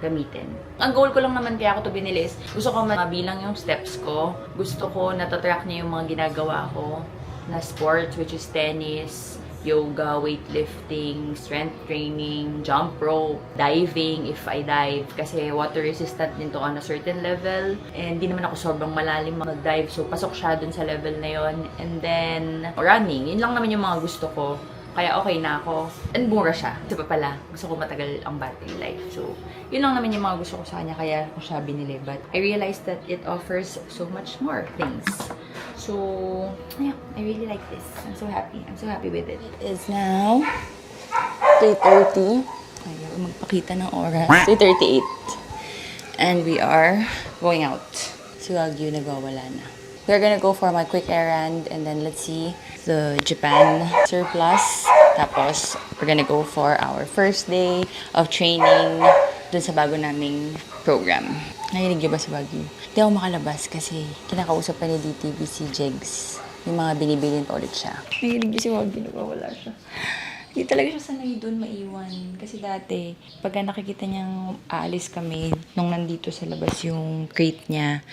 Speaker 2: gamitin. Ang goal ko lang naman kaya ako to binili is, gusto ko mabilang yung steps ko. Gusto ko natatrack niya yung mga ginagawa ko na sports, which is tennis, yoga, weightlifting, strength training, jump rope, diving if I dive. Kasi water resistant din to on a certain level. And di naman ako sobrang malalim mag-dive. So, pasok siya dun sa level na yon. And then, running. Yun lang naman yung mga gusto ko. Kaya okay na ako. And mura siya. Ito pa pala, gusto ko matagal ang battery life. So, yun lang naman yung mga gusto ko sa kanya. Kaya ako siya binili. But I realized that it offers so much more things. So, yeah, I really like this. I'm so happy. I'm so happy with it.
Speaker 1: It is now 3:30.
Speaker 2: Ayaw magpakita ng oras.
Speaker 1: 3:38.
Speaker 2: And we are going out. Si Wagyu nagwawala na. We're gonna go for my quick errand and then let's see the Japan surplus. Tapos, we're gonna go for our first day of training dun sa bago naming program. Nahilig ba si Wagyu? Hindi ako makalabas kasi kinakausap pa ni DTV si Jegs. Yung mga binibilin pa ulit siya. Nahilig si Wagyu, nagwawala siya. Hindi talaga siya sanay doon maiwan. Kasi dati, pagka nakikita niyang aalis kami, nung nandito sa labas yung crate niya,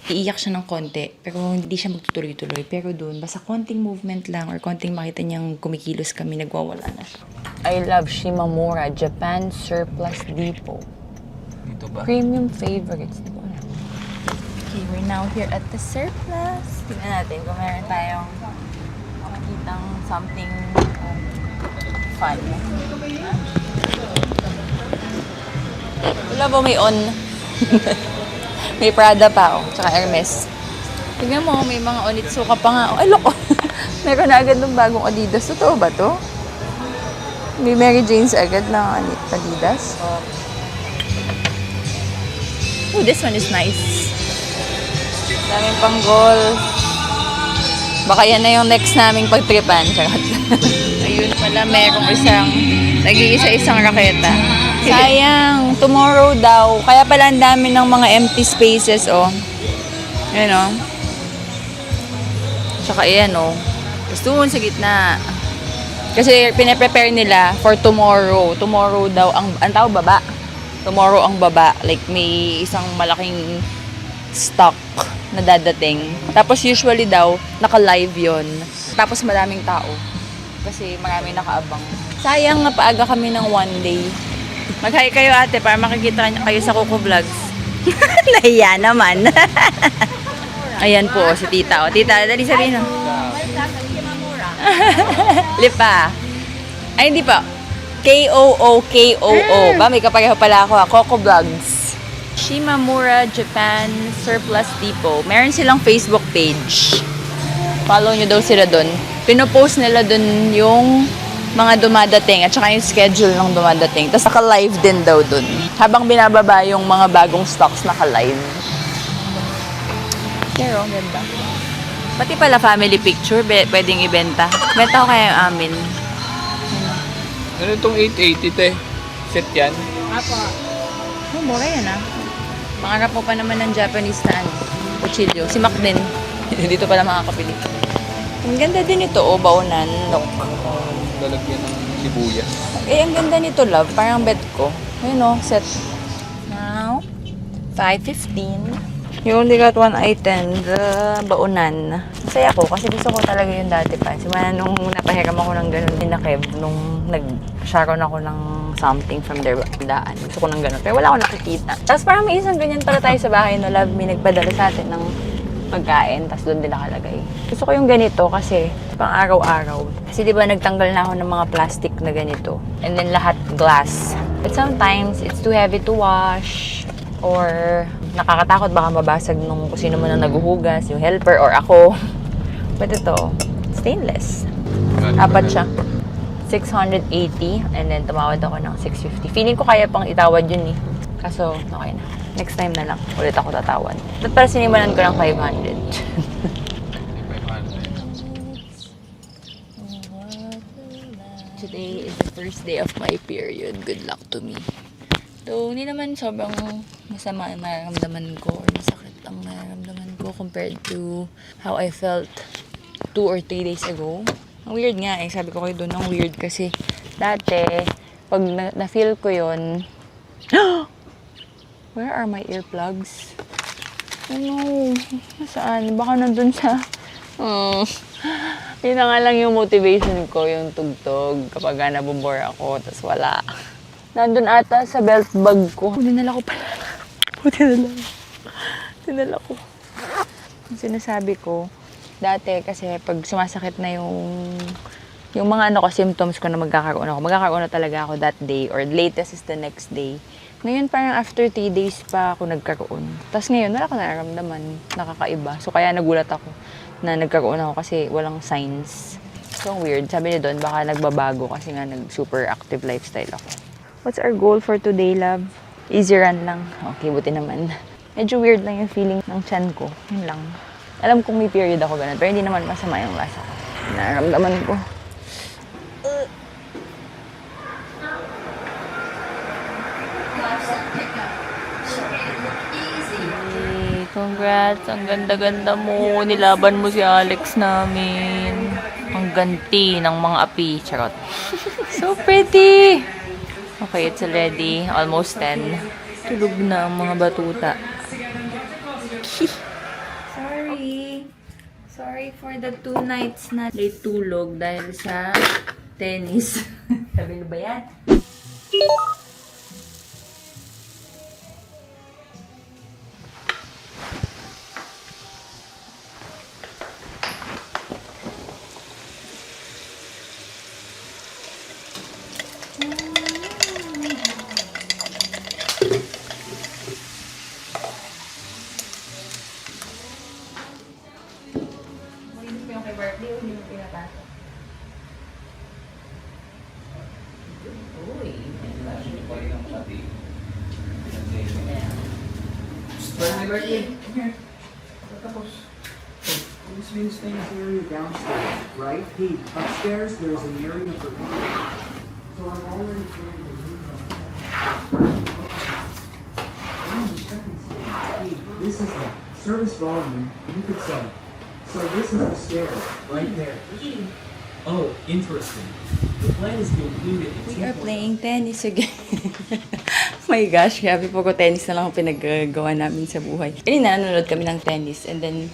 Speaker 2: iiyak siya ng konti, pero hindi siya magtutuloy-tuloy. Pero doon, basta konting movement lang or konting makita niyang kumikilos kami, nagwawala na siya.
Speaker 1: I love Shimamura Japan Surplus Depot.
Speaker 5: ba?
Speaker 2: Premium favorites. Di ko alam. Okay, we're now here at the surplus. Tingnan natin kung meron tayong makikitang something fun. Wala ba may on? May Prada pa, oh. Tsaka Hermes. Tingnan mo, may mga Onitsuka pa nga. Ay, loko! Meron na agad ng bagong Adidas. Totoo ba to? May Mary Jane's agad na Adidas. Oh, this one is nice. Daming pang golf. Baka yan na yung next naming pagtripan. Charot. Ayun pala, merong nag-iisa-isang raketa. Sayang, tomorrow daw. Kaya pala ang dami ng mga empty spaces, oh. Ayan, oh. Tsaka ayan, oh. Tapos doon sa gitna. Kasi pinaprepare nila for tomorrow. Tomorrow daw, ang tawag baba. Tomorrow ang baba. Like, may isang malaking stock na dadating. Tapos usually daw, naka-live yon. Tapos maraming tao. Kasi maraming nakaabang. Sayang nga paaga kami ng one day. Mag-hi kayo ate para makikita kayo sa Coco Vlogs. Nahiya naman. Ayan po, si tita. O, tita, dali sabihin na. Lipa. Ay, hindi pa. K-O-O-K-O-O. Ba, may kapareho pala ako. Coco Vlogs. Shimamura Japan Surplus Depot. Meron silang Facebook page. Follow nyo daw sila dun. Pinopost nila dun yung mga dumadating at saka yung schedule ng dumadating. Tapos naka-live din daw dun. Habang binababa yung mga bagong stocks, naka-live. Pero, ganda. Pati pala family picture, pwedeng ibenta. Benta ko kaya yung amin.
Speaker 5: Ano itong 880 te? Set yan?
Speaker 2: Oh, mura yan ah. Pangarap ko pa naman ng Japanese na kutsilyo. Si Mac din. Dito pala makakapili. Ang ganda din ito, oh, baonan. Look.
Speaker 5: Lalagyan ng sibuyas.
Speaker 2: Eh, ang ganda nito, love. Parang bet ko. Ayun o, set. Now, $5.15. You only got one item, the baonan. Masaya ako kasi gusto ko talaga yung dati pa. Simula nung napahiram ako ng ganun din na Kev, nung nag-sharon ako ng something from their daan. Gusto ko ng ganun. Pero wala ako nakikita. Tapos parang may isang ganyan pala tayo sa bahay, no, love. May nagpadala sa atin ng pagkain, tapos doon din nakalagay. Gusto ko yung ganito kasi pang araw-araw. Kasi di ba nagtanggal na ako ng mga plastic na ganito. And then lahat glass. But sometimes, it's too heavy to wash. Or nakakatakot baka mabasag nung kung sino man ang naguhugas, yung helper or ako. But ito, stainless. Apat siya. 680 and then tumawad ako ng 650. Feeling ko kaya pang itawad yun eh. Kaso, okay na. Next time na lang, ulit ako tatawad. Ba't para sinimanan ko ng 500? Today is the first day of my period. Good luck to me. So, hindi naman sobrang masama ang nararamdaman ko or masakit ang nararamdaman ko compared to how I felt 2 or 3 days ago. Ang weird nga eh. Sabi ko kayo doon, ang weird kasi dati, pag na-feel ko yun, where are my earplugs? Oh no, saan? Baka nandun sa... Yun na nga lang yung motivation ko, yung tugtog kapag nabubore ako, tas wala. Nandun ata sa belt bag ko. Dinala ko pala. Dinala ko. Ang sinasabi ko, dati kasi pag sumasakit na yung mga symptoms ko na magkakaroon na talaga ako that day or latest is the next day. Ngayon parang after 3 days pa ako nagkaroon. Tapos ngayon wala ko nararamdaman, nakakaiba. So kaya nagulat ako na nagkaroon ako kasi walang signs. So weird. Sabi niya doon baka nagbabago kasi nga nag-super active lifestyle ako. What's our goal for today, love? Easy run lang. Okay, buti naman. Medyo weird lang yung feeling ng tiyan ko. Yun lang. Alam kong may period ako ganun, pero hindi naman masama yung lasa ko. Nararamdaman ko. Hey, congrats! Ang ganda-ganda mo. Nilaban mo si Alex namin. Ang ganti ng mga api. Charot. So pretty! Okay, it's already almost 10. Tulog na ang mga batuta. Sorry for the 2 nights na late tulog dahil sa tennis. Sabi mo ba yan?
Speaker 6: This means things area downstairs, right? Hey, upstairs there's an area for people. So I'm already trying to move them. Hey, this is the service volume you could say. So this is the stairs right there. Oh, interesting. The plan is to include it.
Speaker 2: We are playing tennis again. My gosh, grabe po ko tennis na lang ang pinagagawa namin sa buhay. Kanina nanonood kami ng tennis and then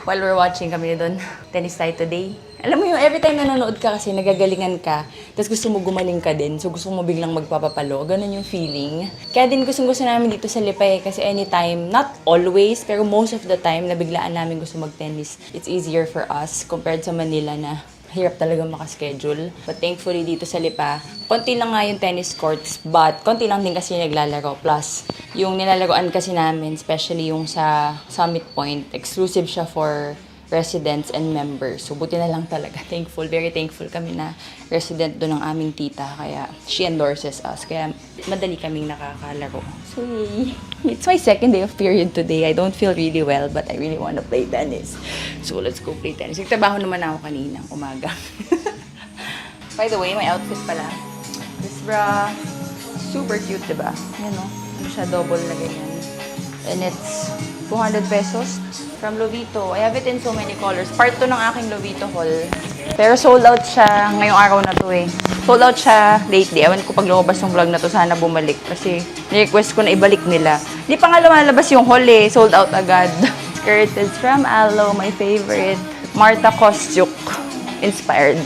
Speaker 2: while we're watching kami doon, tennis tayo today. Alam mo yung every time nanonood ka kasi nagagalingan ka, tapos gusto mo gumaling ka din, so gusto mo biglang magpapapalo. Ganun yung feeling. Kaya din gusto namin dito sa Lipay kasi anytime, not always, pero most of the time, nabiglaan namin gusto mag-tennis. It's easier for us compared sa Manila na hirap talaga makaschedule. But thankfully dito sa Lipa, konti lang nga yung tennis courts, but konti lang din kasi naglalaro. Plus, yung nilalaroan kasi namin, especially yung sa Summit Point, exclusive siya for residents and members. So, buti na lang talaga. Thankful, very thankful kami na resident doon ng aming tita. Kaya, she endorses us. Kaya, madali kaming nakakalaro. So, yay! It's my second day of period today. I don't feel really well, but I really want to play tennis. So, let's go play tennis. Nagtrabaho naman ako kaninang umaga. By the way, my outfit pala. This bra, super cute, diba? Yan o. Ano siya, double na ganyan. And it's 200 pesos from Lovito. I have it in so many colors. Part 2 ng aking Lovito haul. Pero sold out siya ngayong araw na to eh. Sold out siya lately. Ewan ko pag lumabas yung vlog na to, sana bumalik. Kasi ni-request ko na ibalik nila. Hindi pa nga lumalabas yung haul eh. Sold out agad. Skirt is from Alo, my favorite. Marta Kostyuk inspired.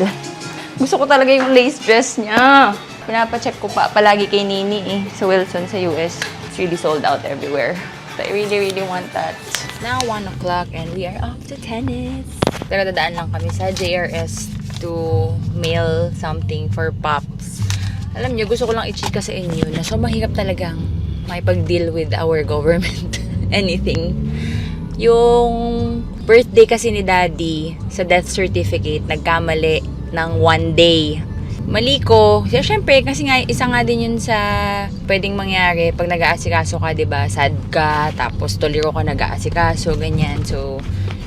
Speaker 2: Gusto ko talaga yung lace dress niya. Pinapacheck ko pa palagi kay Nini eh. Sa Wilson sa US. It's really sold out everywhere. I really, really want that. Now, 1 o'clock and we are off to tennis. Pero dadaan lang kami sa JRS to mail something for Pops. Alam niyo, gusto ko lang i-chika sa inyo na so mahirap talagang makipag-deal with our government. Anything. Yung birthday kasi ni Daddy sa death certificate, nagkamali ng 1 day. Mali ko. Siyempre, kasi nga, isa nga din yun sa pwedeng mangyari pag nag-aasikaso ka, diba? Sad ka, tapos tolero ka nag-aasikaso, ganyan. So,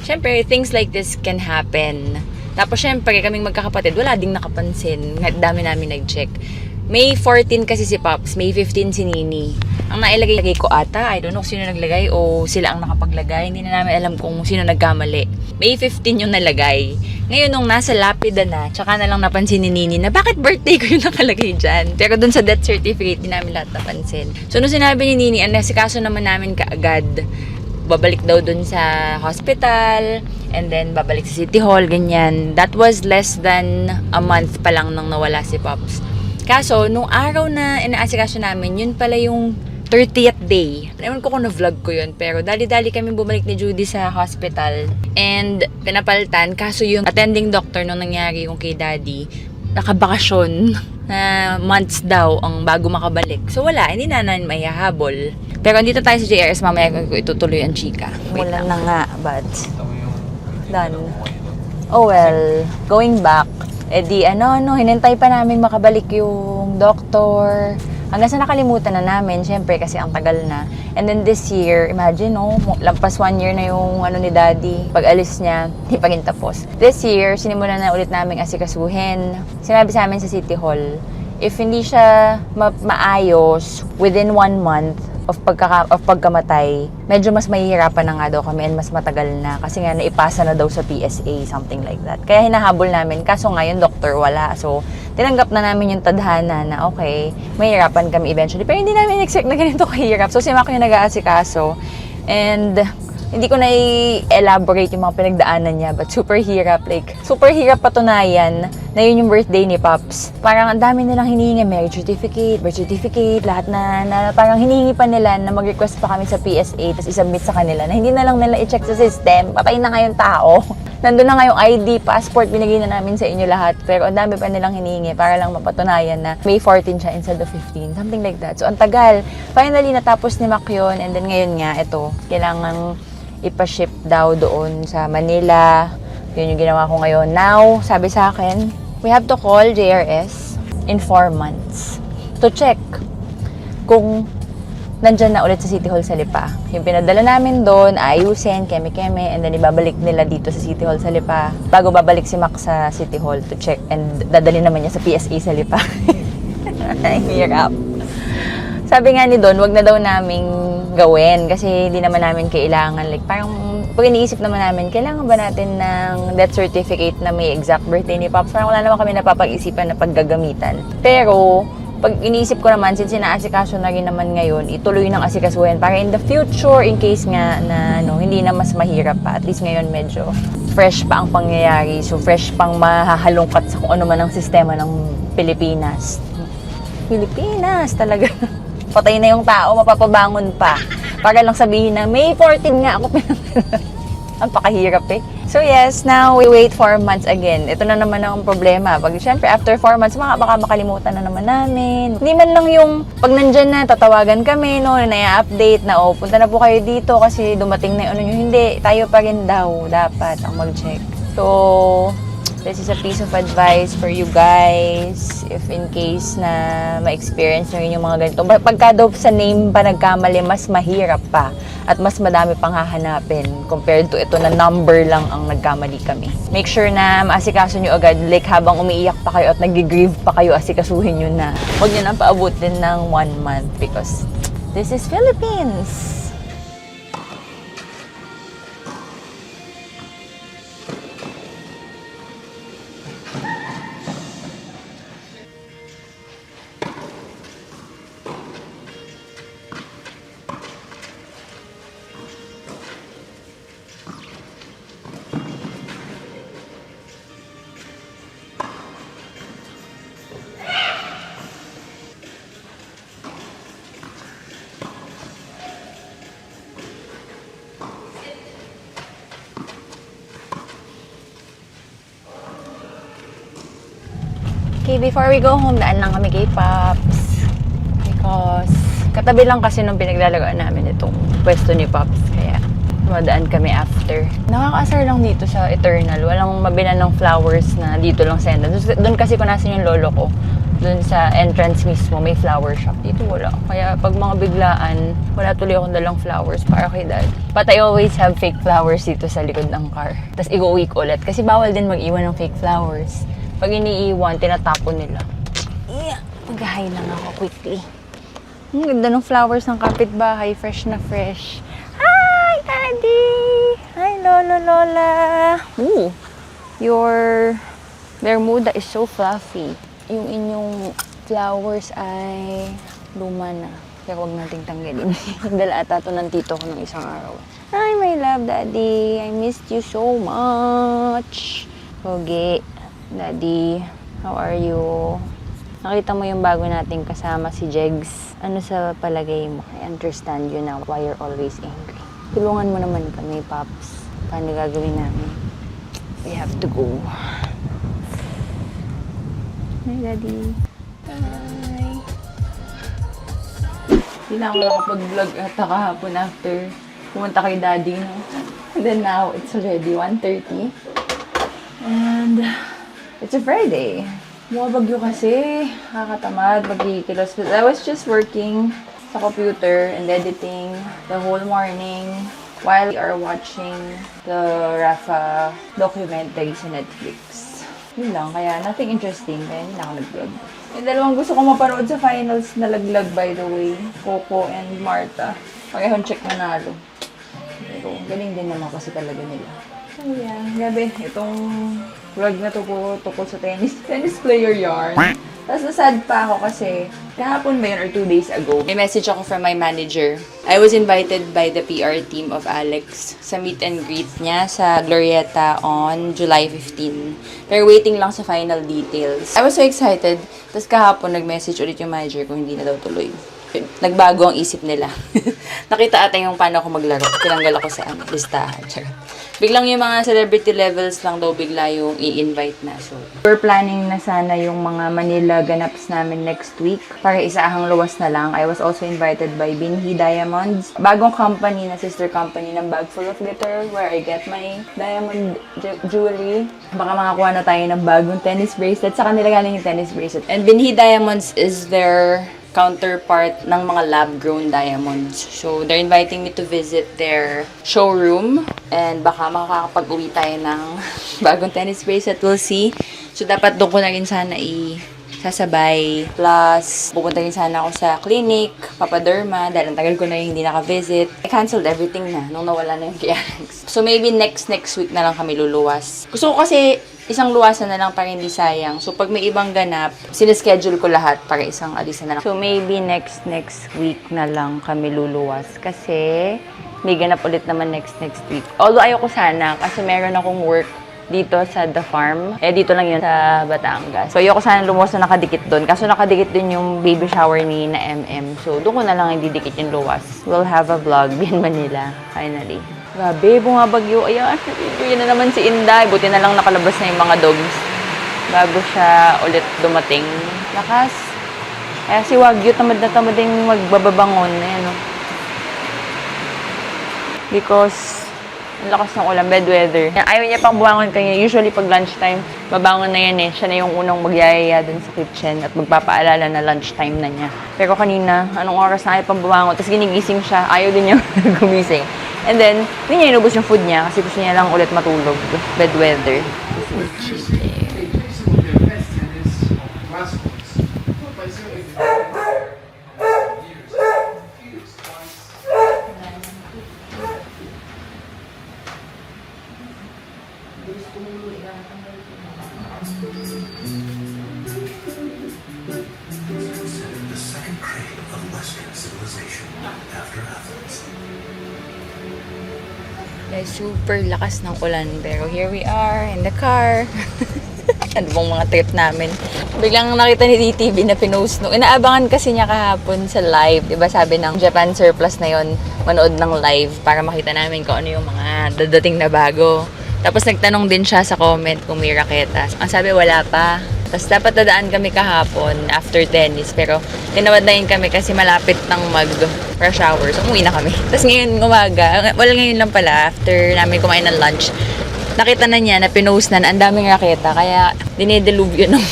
Speaker 2: siyempre, things like this can happen. Tapos, siyempre, kaming magkakapatid, wala ding nakapansin. Dami namin nag-check. May 14 kasi si Pops, May 15 si Nini. Ang nailagay ko ata, I don't know sino naglagay o sila ang nakapaglagay. Hindi na namin alam kung sino nagkamali. May 15 yung nalagay. Ngayon, nung nasa lapida na, tsaka na lang napansin ni Nini na bakit birthday ko yung nakalagay dyan. Pero dun sa death certificate, di namin lahat napansin. So, nung sinabi ni Nini, nasikaso naman namin kaagad. Babalik daw dun sa hospital, and then babalik sa City Hall, ganyan. That was less than a month pa lang nang nawala si Pops. Kaso, nung araw na inaasikaso namin, yun pala yung 30th day. Ewan ko kung na-vlog ko yun, pero dali-dali kami bumalik ni Judy sa hospital. And pinapalitan, kaso yung attending doctor nung nangyari yung kay Daddy, nakabakasyon na months daw ang bago makabalik. So wala, hindi na namin maihahabol. Pero andito tayo sa JRS, mamaya ko itutuloy ang chika. Wala na nga, but done. Oh well, going back. Eh di hinintay pa namin makabalik yung doktor. Hanggang sa nakalimutan na namin, syempre kasi ang tagal na. And then this year, imagine lampas 1 year na yung ni Daddy. Pag alis niya, hindi pa rin tapos. This year, sinimulan na ulit namin asikasuhin. Sinabi sa amin sa City Hall, if hindi siya maayos within 1 month of pagkamatay, medyo mas mahihirapan na nga daw kami and mas matagal na kasi nga naipasa na daw sa PSA, something like that. Kaya hinahabol namin, kaso ngayon doktor wala. So, tinanggap na namin yung tadhana na okay, mahirapan kami eventually. Pero hindi namin expect na ganito kahirap. So, si Mako yung nag-aasikaso. And hindi ko na i-elaborate yung mga pinagdaanan niya, but super hirap. Like, super hirap patunayan na yun yung birthday ni Pops. Parang ang dami nilang hinihingi, marriage certificate, birth certificate, lahat na parang hinihingi pa nila na mag-request pa kami sa PSA, tapos isubmit sa kanila na hindi na lang nila i-check sa system. Patay na nga yung tao. Nandun na nga yung ID, passport, binigay na namin sa inyo lahat. Pero ang dami pa nilang hinihingi para lang mapatunayan na May 14 siya instead of 15. Something like that. So, ang tagal. Finally, natapos ni Mac yun. And then ngayon nga, ito, kailangan ipa-ship daw doon sa Manila. Yun yung ginawa ko ngayon. Now, sabi sa akin, we have to call JRS in 4 months to check kung nandyan na ulit sa City Hall sa Lipa. Yung pinadala namin doon, ayusin, keme-keme, and then ibabalik nila dito sa City Hall sa Lipa. Bago babalik si Mac sa City Hall to check, and dadali naman niya sa PSA sa Lipa. Hirap. Sabi nga ni Don, wag na daw naming gawin kasi hindi naman namin kailangan. Like, parang pag iniisip naman namin, kailangan ba natin ng death certificate na may exact birthday ni Pops? Parang wala naman kami napapag-isipan na paggagamitan. Pero, pag iniisip ko naman, since inaasikaso na rin naman ngayon, ituloy ng asikasuhin para in the future, in case nga na hindi na mas mahirap pa. At least ngayon medyo fresh pa ang pangyayari. So, fresh pang mahahalungkat sa kung ano man ang sistema ng Pilipinas. Pilipinas talaga. Patay na yung tao, mapapabangon pa. Para lang sabihin na, May 14 nga ako pinangalan. Ang pakahirap eh. So yes, now we wait 4 months again. Ito na naman ang problema. Pag syempre, after 4 months, baka makalimutan na naman namin. Hindi man lang yung, pag nandyan na, tatawagan kami, no, na-update na, oh, punta na po kayo dito kasi dumating na yung ano nyo. Hindi, tayo pa rin daw dapat ang mag-check. So, this is a piece of advice for you guys if in case na ma-experience nyo yung mga ganito. Pagka daw sa name pa nagkamali, mas mahirap pa at mas madami pang hahanapin compared to ito na number lang ang nagkamali kami. Make sure na maasikaso nyo agad, like habang umiiyak pa kayo at nag-grieve pa kayo, asikasuhin nyo na. Huwag nyo nang paabutin ng 1 month because this is Philippines. Okay, before we go home, daan lang kami kay Pops. Because, katabi lang kasi nung pinaglalagaan namin itong pwesto ni Pops. Kaya, madaan kami after. Nakakaasar lang dito sa Eternal. Walang mabilan ng flowers na dito lang sa entrance. Doon kasi kung nasan yung lolo ko, doon sa entrance mismo, may flower shop. Dito wala. Kaya pag mga biglaan, wala tuloy akong dalang flowers para kay Dad. But I always have fake flowers dito sa likod ng car. Tapos i-go-week ulit. Kasi bawal din mag-iwan ng fake flowers. Pag iniiwan, tinatapon nila. Yeah, mag-hi lang ako quickly. Ang ganda ng flowers ng kapitbahay. Fresh na fresh. Hi, Daddy! Hi, Lolo, Lola! Ooh, your Bermuda is so fluffy. Yung inyong flowers ay luma na. Kaya huwag nating tanggalin. Nagdala ata ito ng tito ko ng isang araw. Hi, my love, Daddy. I missed you so much. Okay. Daddy, how are you? Nakita mo yung bago nating kasama, si Jegs. Ano sa palagay mo? I understand you now why you're always angry. Tulungan mo naman kami, Pops. Paano gagawin namin? We have to go. Hi, Daddy. Hi. Hindi na ako nakapag-vlog ata kahapon after pumunta kay Daddy, no? And then now, it's already 1:30. And it's a Friday. Bagyo kasi. Nakakatamad, magkikilos. I was just working sa computer and editing the whole morning while we are watching the Rafa documentary sa Netflix. Yun lang. Kaya nothing interesting. Kaya hindi na ako nag-vlog. Yung dalawang gusto ko mapanood sa finals na laglag, by the way. Coco and Marta. Pakihon check manalo. Pero galing din naman kasi talaga nila. So yeah, gabi. Itong vlog na to po tukol sa tennis player yarn. Tapos nasad pa ako kasi kahapon ba yun or 2 days ago, may message ako from my manager. I was invited by the PR team of Alex sa meet and greet niya sa Glorieta on July 15. Pero waiting lang sa final details. I was so excited. Tapos kahapon nag-message ulit yung manager kung hindi na daw tuloy. Nagbago ang isip nila. Nakita ata yung paano ako maglaro. Tinanggal ako sa listahan. Biglang yung mga celebrity levels lang daw bigla yung i-invite na. So, we're planning na sana yung mga Manila ganaps namin next week. Para isaahang luwas na lang. I was also invited by Binhi Diamonds. Bagong company na sister company ng Bag Full of Glitter where I get my diamond jewelry. Baka makakuha na tayo ng bagong tennis bracelet. Sa kanila galing yung tennis bracelet. And Binhi Diamonds is their counterpart ng mga lab-grown diamonds. So, they're inviting me to visit their showroom and baka makakapag-uwi tayo ng bagong tennis bracelet. We'll see. So, dapat doon ko na rin sana sasabay. Plus, pupunta rin sana ako sa clinic, papaderma, dahil ang tagal ko na yung hindi naka-visit. I canceled everything na nung nawala na yung kay Alex. So, maybe next week na lang kami luluwas. Gusto ko kasi isang luwasan na lang para hindi sayang. So, pag may ibang ganap, sineschedule ko lahat para isang alisan na lang. So, maybe next week na lang kami luluwas. Kasi, may ganap ulit naman next week. Although, ayoko sana kasi meron akong work dito sa The Farm. Dito lang yun sa Batangas. So, ayoko sana lumuwas na nakadikit doon. Kaso nakadikit din yung baby shower ni na MM. So, doon ko na lang ididikit yung luwas. We'll have a vlog in Manila, finally. Grabe, bumabagyo. Ayan, yun na naman si Inday. Buti na lang nakalabas na yung mga dogs bago siya ulit dumating. Lakas. Kaya si Wagyu, tamad na tamad yung magbababangon. Ayan, no? Because ang lakas ng ulan, bad weather. Ayaw niya pang bumangon kanya. Usually, pag lunchtime, babangon na yan eh. Siya na yung unang magyayaya dun sa kitchen at magpapaalala na lunchtime na niya. Pero kanina, anong oras na ayaw pang bumangon? Tapos ginigising siya, ayaw din niya gumising. And then, hindi niya inubos yung food niya kasi gusto niya lang ulit matulog. Bad weather.
Speaker 7: The second cradle of Western civilization after Athens.
Speaker 2: Guys, super lakas ng ulan. Pero here we are in the car. Ano bang mga trip namin? Biglang nakita ni DTV na pinost nung inaabangan kasi niya kahapon sa live. Diba sabi ng Japan Surplus na yon, manood ng live para makita namin kung ano yung mga dadating na bago. Tapos nagtanong din siya sa comment kung may raketa. Ang sabi, wala pa. Tapos dapat dadaan kami kahapon after tennis. Pero tinawad na yun kami kasi malapit ng mag-rush hour. So umuwi na kami. Tapos ngayon umaga, well ngayon lang pala, after namin kumain ng lunch, nakita na niya na pinost na ang daming raketa. Kaya dinidelubyo ng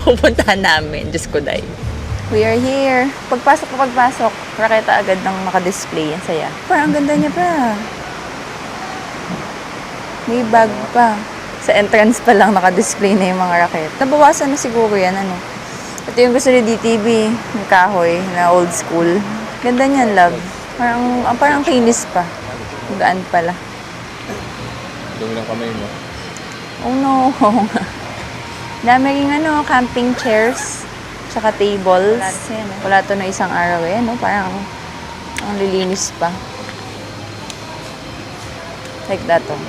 Speaker 2: pupuntahan namin. Diyos ko, day. We are here. Pagpasok, raketa agad ng naka-display. Ang saya. Parang ang ganda niya pa. May bag pa. Sa entrance pa lang naka-display na yung mga raket. Nabawasan na siguro yan, ano. Ito yung gusto ni DTV, yung kahoy na old school. Ganda niyan, love. Parang kinis pa. Gaan pala.
Speaker 5: Dumi ng kamay mo.
Speaker 2: Oh no. Dami rin camping chairs. Tsaka tables. Wala to na isang araw eh, no? Parang ang lilinis pa. Like that, oh.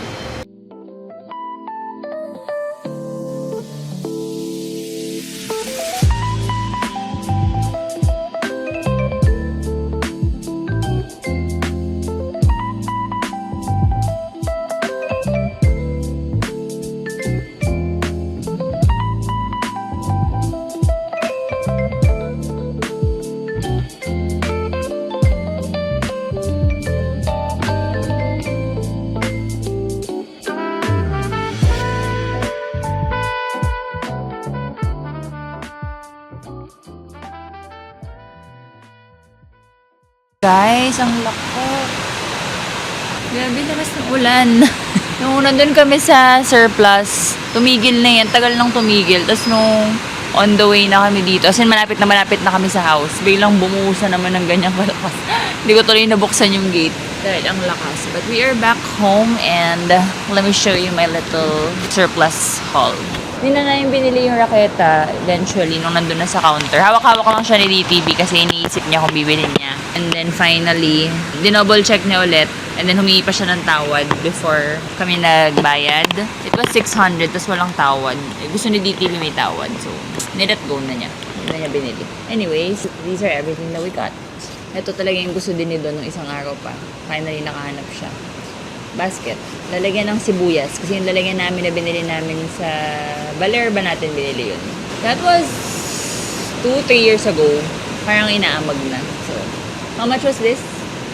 Speaker 2: Guys, ang lako. Grabe lakas ng ulan. Nung nandun kami sa Surplus, tumigil na yan. Tagal nang tumigil. Tapos nung on the way na kami dito, as in malapit na kami sa house, biglang bumuhusan naman ng ganyang kalakas. Hindi ko tuloy nabuksan yung gate dahil ang lakas. But we are back home and let me show you my little Surplus haul. Hindi na namin binili yung raketa eventually nung nandun na sa counter. Hawak-hawak lang siya ni DTV kasi iniisip niya kung bibili niya. And then finally, dinouble check niya ulit. And then humingi pa siya ng tawad before kami nagbayad. It was 600, tapos walang tawad. Gusto ni DTV may tawad. So, nilet go na niya. Hindi na niya binili. Anyways, these are everything that we got. Ito talaga yung gusto din ni Don nung isang araw pa. Finally, nakahanap siya. Basket. Lalagyan ng sibuyas. Kasi yung lalagyan namin na binili namin sa Baler ba natin binili yun? That was 2-3 years ago. Parang inaamag na. So, how much was this?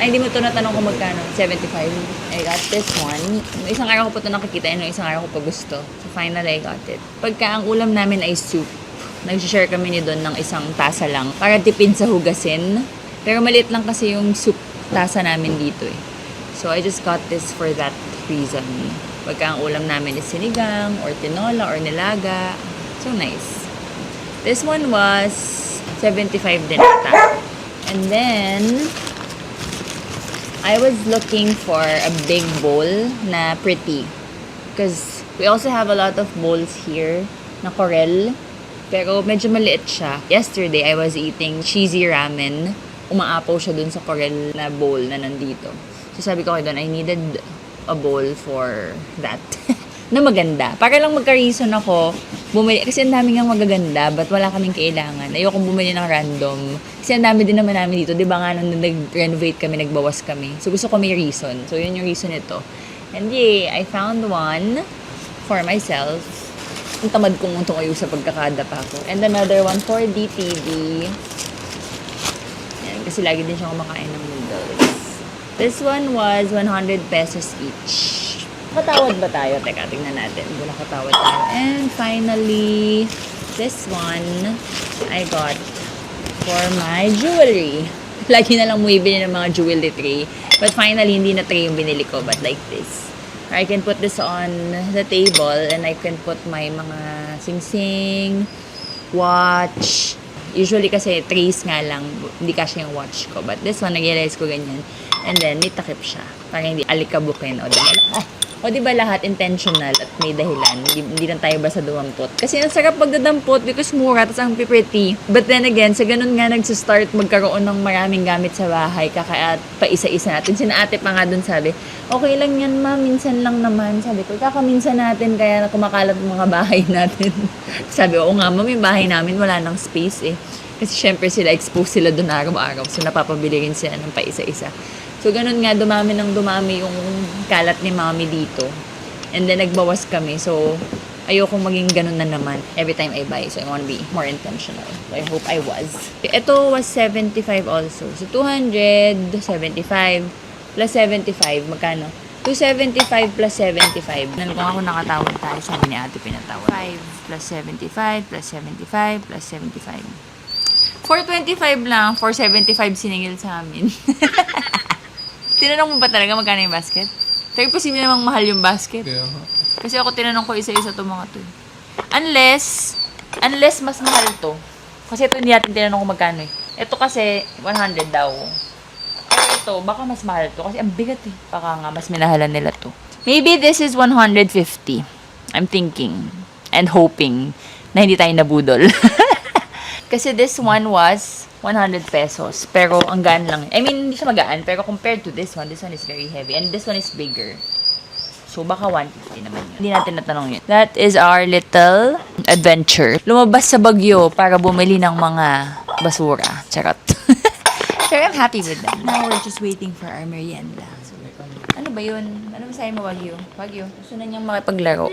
Speaker 2: Ay, hindi mo ito natanong kung magkano. 75. I got this one. Isang araw ko pa ito nakikita. Isang araw ko pa gusto. So, finally, I got it. Pagka ang ulam namin ay soup. Nag-share kami ni Don ng isang tasa lang para tipid sa hugasin. Pero maliit lang kasi yung soup tasa namin dito eh. So, I just got this for that reason. Pagka ang ulam namin is sinigang, or tinola, or nilaga. So, nice. This one was 75 din ata. And then, I was looking for a big bowl na pretty. Because we also have a lot of bowls here na Corel. Pero medyo maliit siya. Yesterday, I was eating cheesy ramen. Umaapaw siya dun sa Corel na bowl na nandito. So sabi ko kay Don, I needed a bowl for that. Na maganda. Para lang magka-reason ako bumili. Kasi ang dami nga magaganda, but wala kaming kailangan. Ayokong bumili ng random. Kasi ang dami din naman namin dito. Di ba nga nung nag-renovate kami, nagbawas kami. So gusto ko may reason. So yun yung reason ito. And yay, I found one for myself. Ang tamad kong tumayo sa pagkakada pa ako. And another one for DTV. Yan, kasi lagi din siya kumakain ng noodles. This one was 100 pesos each. Nakatawad ba tayo? Teka, tingnan natin kung nakatawad tayo. And finally, this one I got for my jewelry. Lagi na lang bumibili ng mga jewelry tray. But finally, hindi na tray yung binili ko, but like this. I can put this on the table and I can put my mga sing-sing, watch. Usually kasi trays nga lang, hindi kasi yung watch ko. But this one, nag-realize ko ganyan. And then, may takip siya. Para hindi alikabukin. O diba lahat intentional at may dahilan. Hindi lang tayo basta dumampot. Kasi ang sarap magdadampot because mura, tas ang pretty. But then again, sa ganun nga nagsistart magkaroon ng maraming gamit sa bahay. Kaya pa isa-isa natin. Sina ate pa nga dun sabi, okay lang yan ma, minsan lang naman. Sabi ko, kakaminsan natin kaya kumakalat ang mga bahay natin. Sabi ko, oo nga ma, may bahay namin, wala nang space eh. Kasi syempre sila, exposed sila dun araw-araw. So napapabili rin sila ng pa isa-isa. So, ganun nga, dumami yung kalat ni mami dito. And then, nagbawas kami. So, ayokong maging ganun na naman every time I buy. So, I want to be more intentional. So, I hope I was. Ito was 75 also. So, 275 plus 75. Magkano? 275 plus 75. Kung ako nakatawad tayo, sabi ni ate pinatawad. 5 plus 75 plus 75 plus 75. 425 lang. 475 siningil sa amin. Tinanong mo ba talaga magkano yung basket? Pero posible namang mahal yung basket.
Speaker 5: Kaya,
Speaker 2: Kasi ako tinanong ko isa-isa itong mga to. Unless mas mahal to. Kasi ito hindi natin tinanong kung magkano eh. Ito kasi 100 daw. Pero ito, baka mas mahal to. Kasi ang bigat eh. Baka nga mas minahalan nila to. Maybe this is 150. I'm thinking and hoping na hindi tayo nabudol. Kasi this one was 100 pesos. Pero ang gaan lang. I mean, hindi siya magaan. Pero compared to this one is very heavy. And this one is bigger. So, baka 150 naman yun. Hindi natin natanong yun. That is our little adventure. Lumabas sa Baguio para bumili ng mga basura. Charot. So, I'm happy with them. Now, we're just waiting for our merienda. So, ano ba yun? Ano ba sa'yo mo, Baguio? Baguio. Gusto na niyang makipaglaro.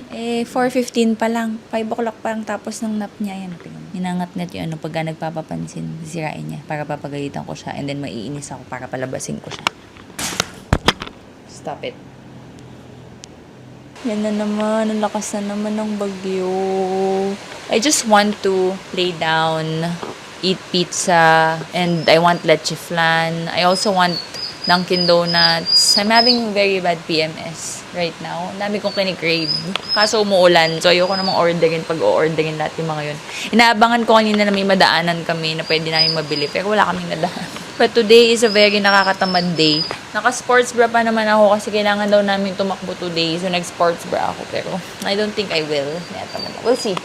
Speaker 2: 4:15 pa lang. 5 o'clock pa lang tapos ng nap niya. Yan, ninangat net yung ano, pagka nagpapapansin, sisirain niya para papagalitan ko siya and then maiinis ako para palabasin ko siya. Stop it. Yan na naman, ang lakas na naman ng bagyo. I just want to lay down, eat pizza, and I want leche flan. I also want Dunkin' Donuts. I'm having very bad PMS right now. Ang dami kong kinikrave. Kaso umuulan. So, ayoko namang orderin pag o-orderin lahat yung mga yun. Inaabangan ko kanina na may madaanan kami na pwede namin mabili. Pero wala kaming nadaan. But today is a very nakakatamad day. Naka-sports bra pa naman ako kasi kailangan daw namin tumakbo today. So, nag-sports bra ako. Pero I don't think I will. We'll see.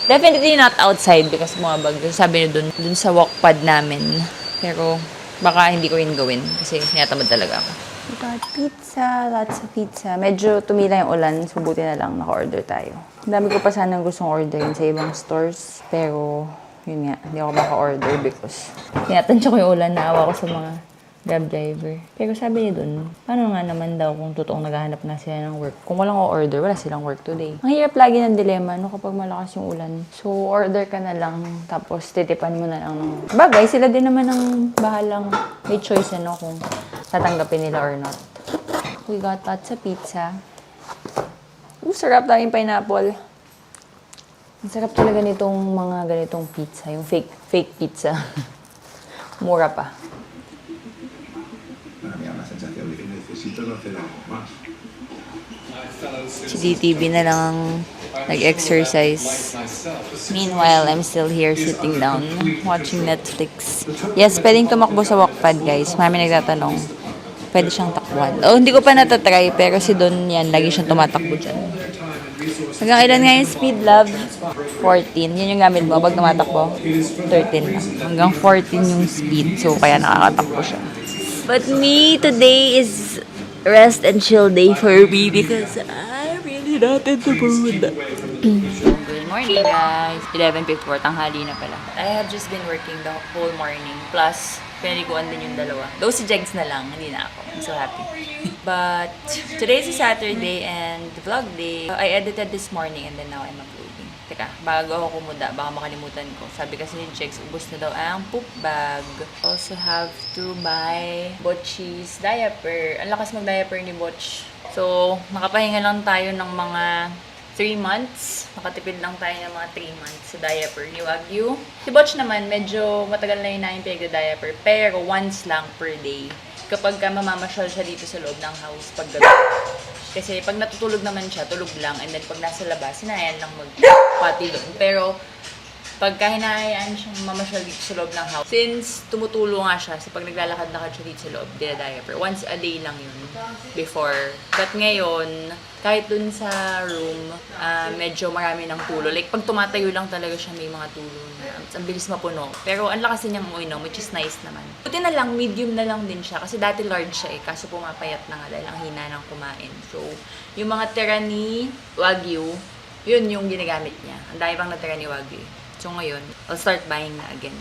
Speaker 2: Definitely not outside because bumabag. Sabi niyo dun sa walkpad namin. Pero baka hindi ko yun gawin kasi tinatamad talaga ako. We got pizza, lots of pizza. Medyo tumila yung ulan, so buti na lang naka-order tayo. Ang dami ko pa sanang gustong orderin sa ibang stores, pero yun nga, hindi ako maka-order because tinatansya ko yung ulan, naawa ko sa mga Grab driver. Pero sabi niya dun, paano nga naman daw kung totoong naghahanap na sila ng work? Kung walang o-order, wala silang work today. Ang hirap lagi ng dilema, no, kapag malakas yung ulan. So, order ka na lang, tapos titipan mo na lang ng bagay. Sila din naman ang bahalang may choice, ano, kung tatanggapin nila or not. We got lots of pizza. Sarap tayong pineapple. Ang sarap talaga nitong mga ganitong pizza. Yung fake pizza. Mura pa.
Speaker 7: Para mí da la sensación de que necesito no hacer algo más.
Speaker 2: Si DTV na lang ang nag-exercise. Meanwhile, I'm still here sitting down, watching Netflix. Yes, pwedeng tumakbo sa Wattpad, guys. Marami nagtatanong. Pwede siyang takbuhan. Oh, hindi ko pa natatry, pero si Don yan, lagi siyang tumatakbo dyan. Hanggang ilan nga yung speed, love? 14. Yun yung gamit mo pag tumatakbo? 13 lang. Hanggang 14 yung speed, so kaya nakakatakbo siya. But me, today is rest and chill day for me because I'm really not in the mood. Good morning, guys. 11:54, tanghali na pala. I have just been working the whole morning. Plus, pinaliguan din yung dalawa. Though si Jegs na lang, hindi na ako. I'm so happy. But today is a Saturday and vlog day. I edited this morning and then now I'm uploading. Teka, bago ako kumuda, baka makalimutan ko. Sabi kasi ni Jegs, ubos na daw ang poop bag. Also have to buy Botchie's diaper. Ang lakas mag-diaper ni Botch. So, nakapahinga lang tayo ng mga 3 months. Nakatipid lang tayo ng mga 3 months sa diaper ni Wagyu. Si Botch naman, medyo matagal na yun namin pinag-diaper. Pero once lang per day. Kapag ka mamamasyal siya dito sa loob ng house pag gabi. Kasi pag natutulog naman siya, tulog lang. And then pag nasa labas, hinahayaan lang magpati doon. Pero pagka hinahayaan siyang mamasyal dito sa loob ng house, since tumutulo nga siya, so pag naglalakad-lakad siya dito sa loob, diaper. Once a day lang yun before. But ngayon, kahit dun sa room, medyo marami ng tulo. Like, pag tumatayo lang talaga siya, may mga tulo na. Ang bilis mapuno. Pero ang lakas din niyang uminom, which is nice naman. Buti na lang, medium na lang din siya. Kasi dati large siya eh. Kaso pumapayat na nga dahil ang hina ng kumain. So, yung mga tira ni Wagyu, yun yung ginagamit niya. Ang dami pang natira ni Wagyu. So ngayon, I'll start buying na again.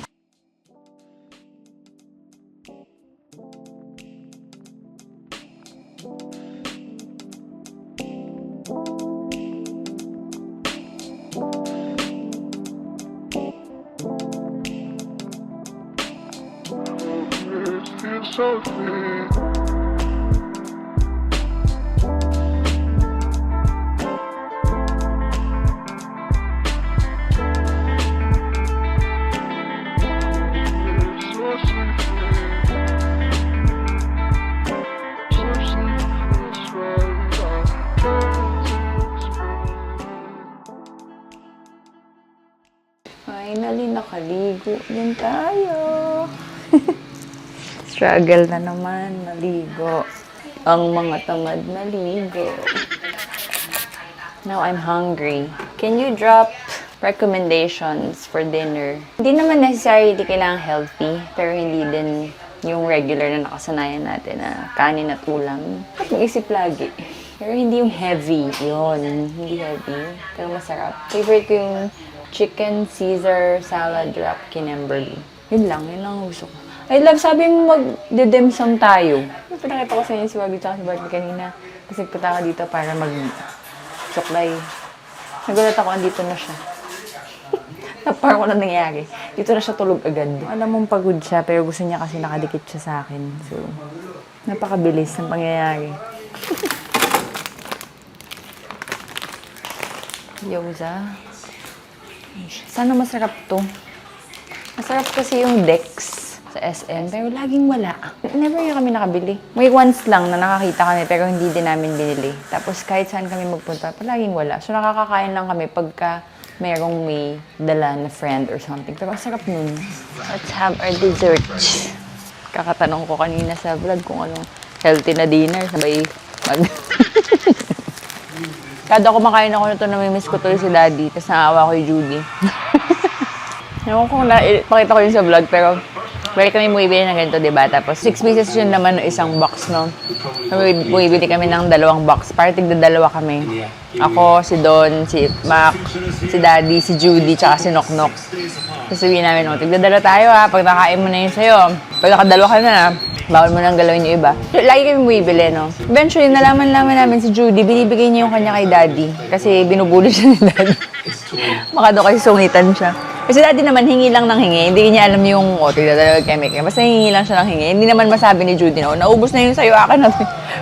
Speaker 2: Finally, nakaligo din tayo. Struggle na naman, maligo. Ang mga tamad maligo. Now I'm hungry. Can you drop recommendations for dinner? Hindi naman necessarily kailangan healthy, pero hindi din yung regular na nakasanayan natin na kanin at ulam. At mag-isip lagi. Pero hindi yung heavy. Yun, hindi heavy. Pero masarap. Favorite ko yung chicken Caesar salad wrap Kimberly. Yun lang ang gusto ko. I love, sabi mo mag-dim sum tayo. Yung pinakita ko sa inyo si Wagyu at si Bartley kanina. Kasi punta ka dito para mag-suklay. Nagulat ako, andito na siya. Parang wala nangyari. Dito na siya tulog agad. Alam mong pagod siya, pero gusto niya kasi nakadikit siya sa akin. So, napakabilis ng pangyayari. Gyoza. Sana masarap to. Masarap kasi yung Dex sa SM, pero laging wala. Never yung kami nakabili. May once lang na nakakita kami, pero hindi din namin binili. Tapos kahit saan kami magpunta, palaging wala. So nakakakain lang kami pagka merong may dala na friend or something. Pero ang sarap nun. Let's have our dessert. Kakatanong ko kanina sa vlog kung anong healthy na dinner. Sabay Kada kumakain ako nito, namimiss ko tuloy si Daddy. Tapos naawa ko yung Judy. Ewan ko kung pakita ko yun sa vlog, pero balik kami bumibili ng ganito, diba? Tapos 6 pieces yun naman ng isang box, no? Bumibili kami ng 2 box. Para tigda-2 kami. Ako, si Don, si Mac, si Daddy, si Judy, tsaka si Noknok. Sasabihin namin, no, tigda-2 tayo ha. Pag nakain mo na yun sa'yo. Pag nakadalawa ka na, bawal mo nang galawin yung iba. Lagi kami bumibili, no? Eventually, nalaman namin si Judy, binibigay niya yung kanya kay Daddy. Kasi binubuli siya ni Daddy. Baka doon kasi sungitan siya. Kasi Daddy naman, hingi lang ng hingi. Hindi niya alam yung, tigda-2 kami. Basta hingi lang siya ng hingi. Hindi naman masabi ni Judy, no, naubos na yun sa'yo, akin na.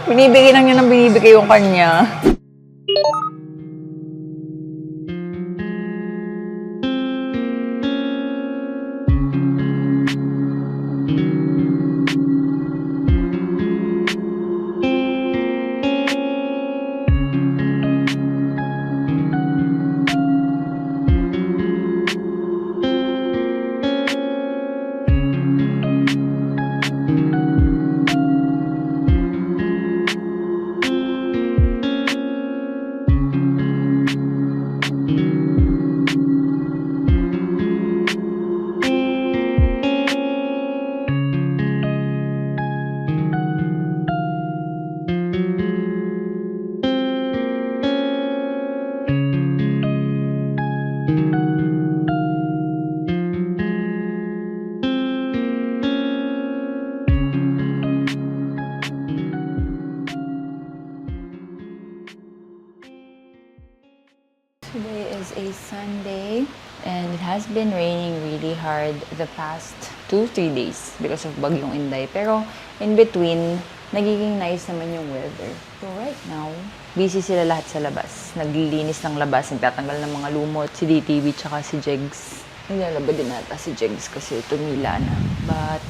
Speaker 2: Binibigay lang niya ng binibigay yung kanya. is Sunday. And it has been raining really hard the past 2-3 days because of Bagyong Inday. Pero in between, nagiging nice naman yung weather. So right now, busy sila lahat sa labas. Naglilinis ng labas, nagtatanggal ng mga lumot. Si DTV tsaka si Jegs. Naglalaba din nata si Jegs kasi tumila na. But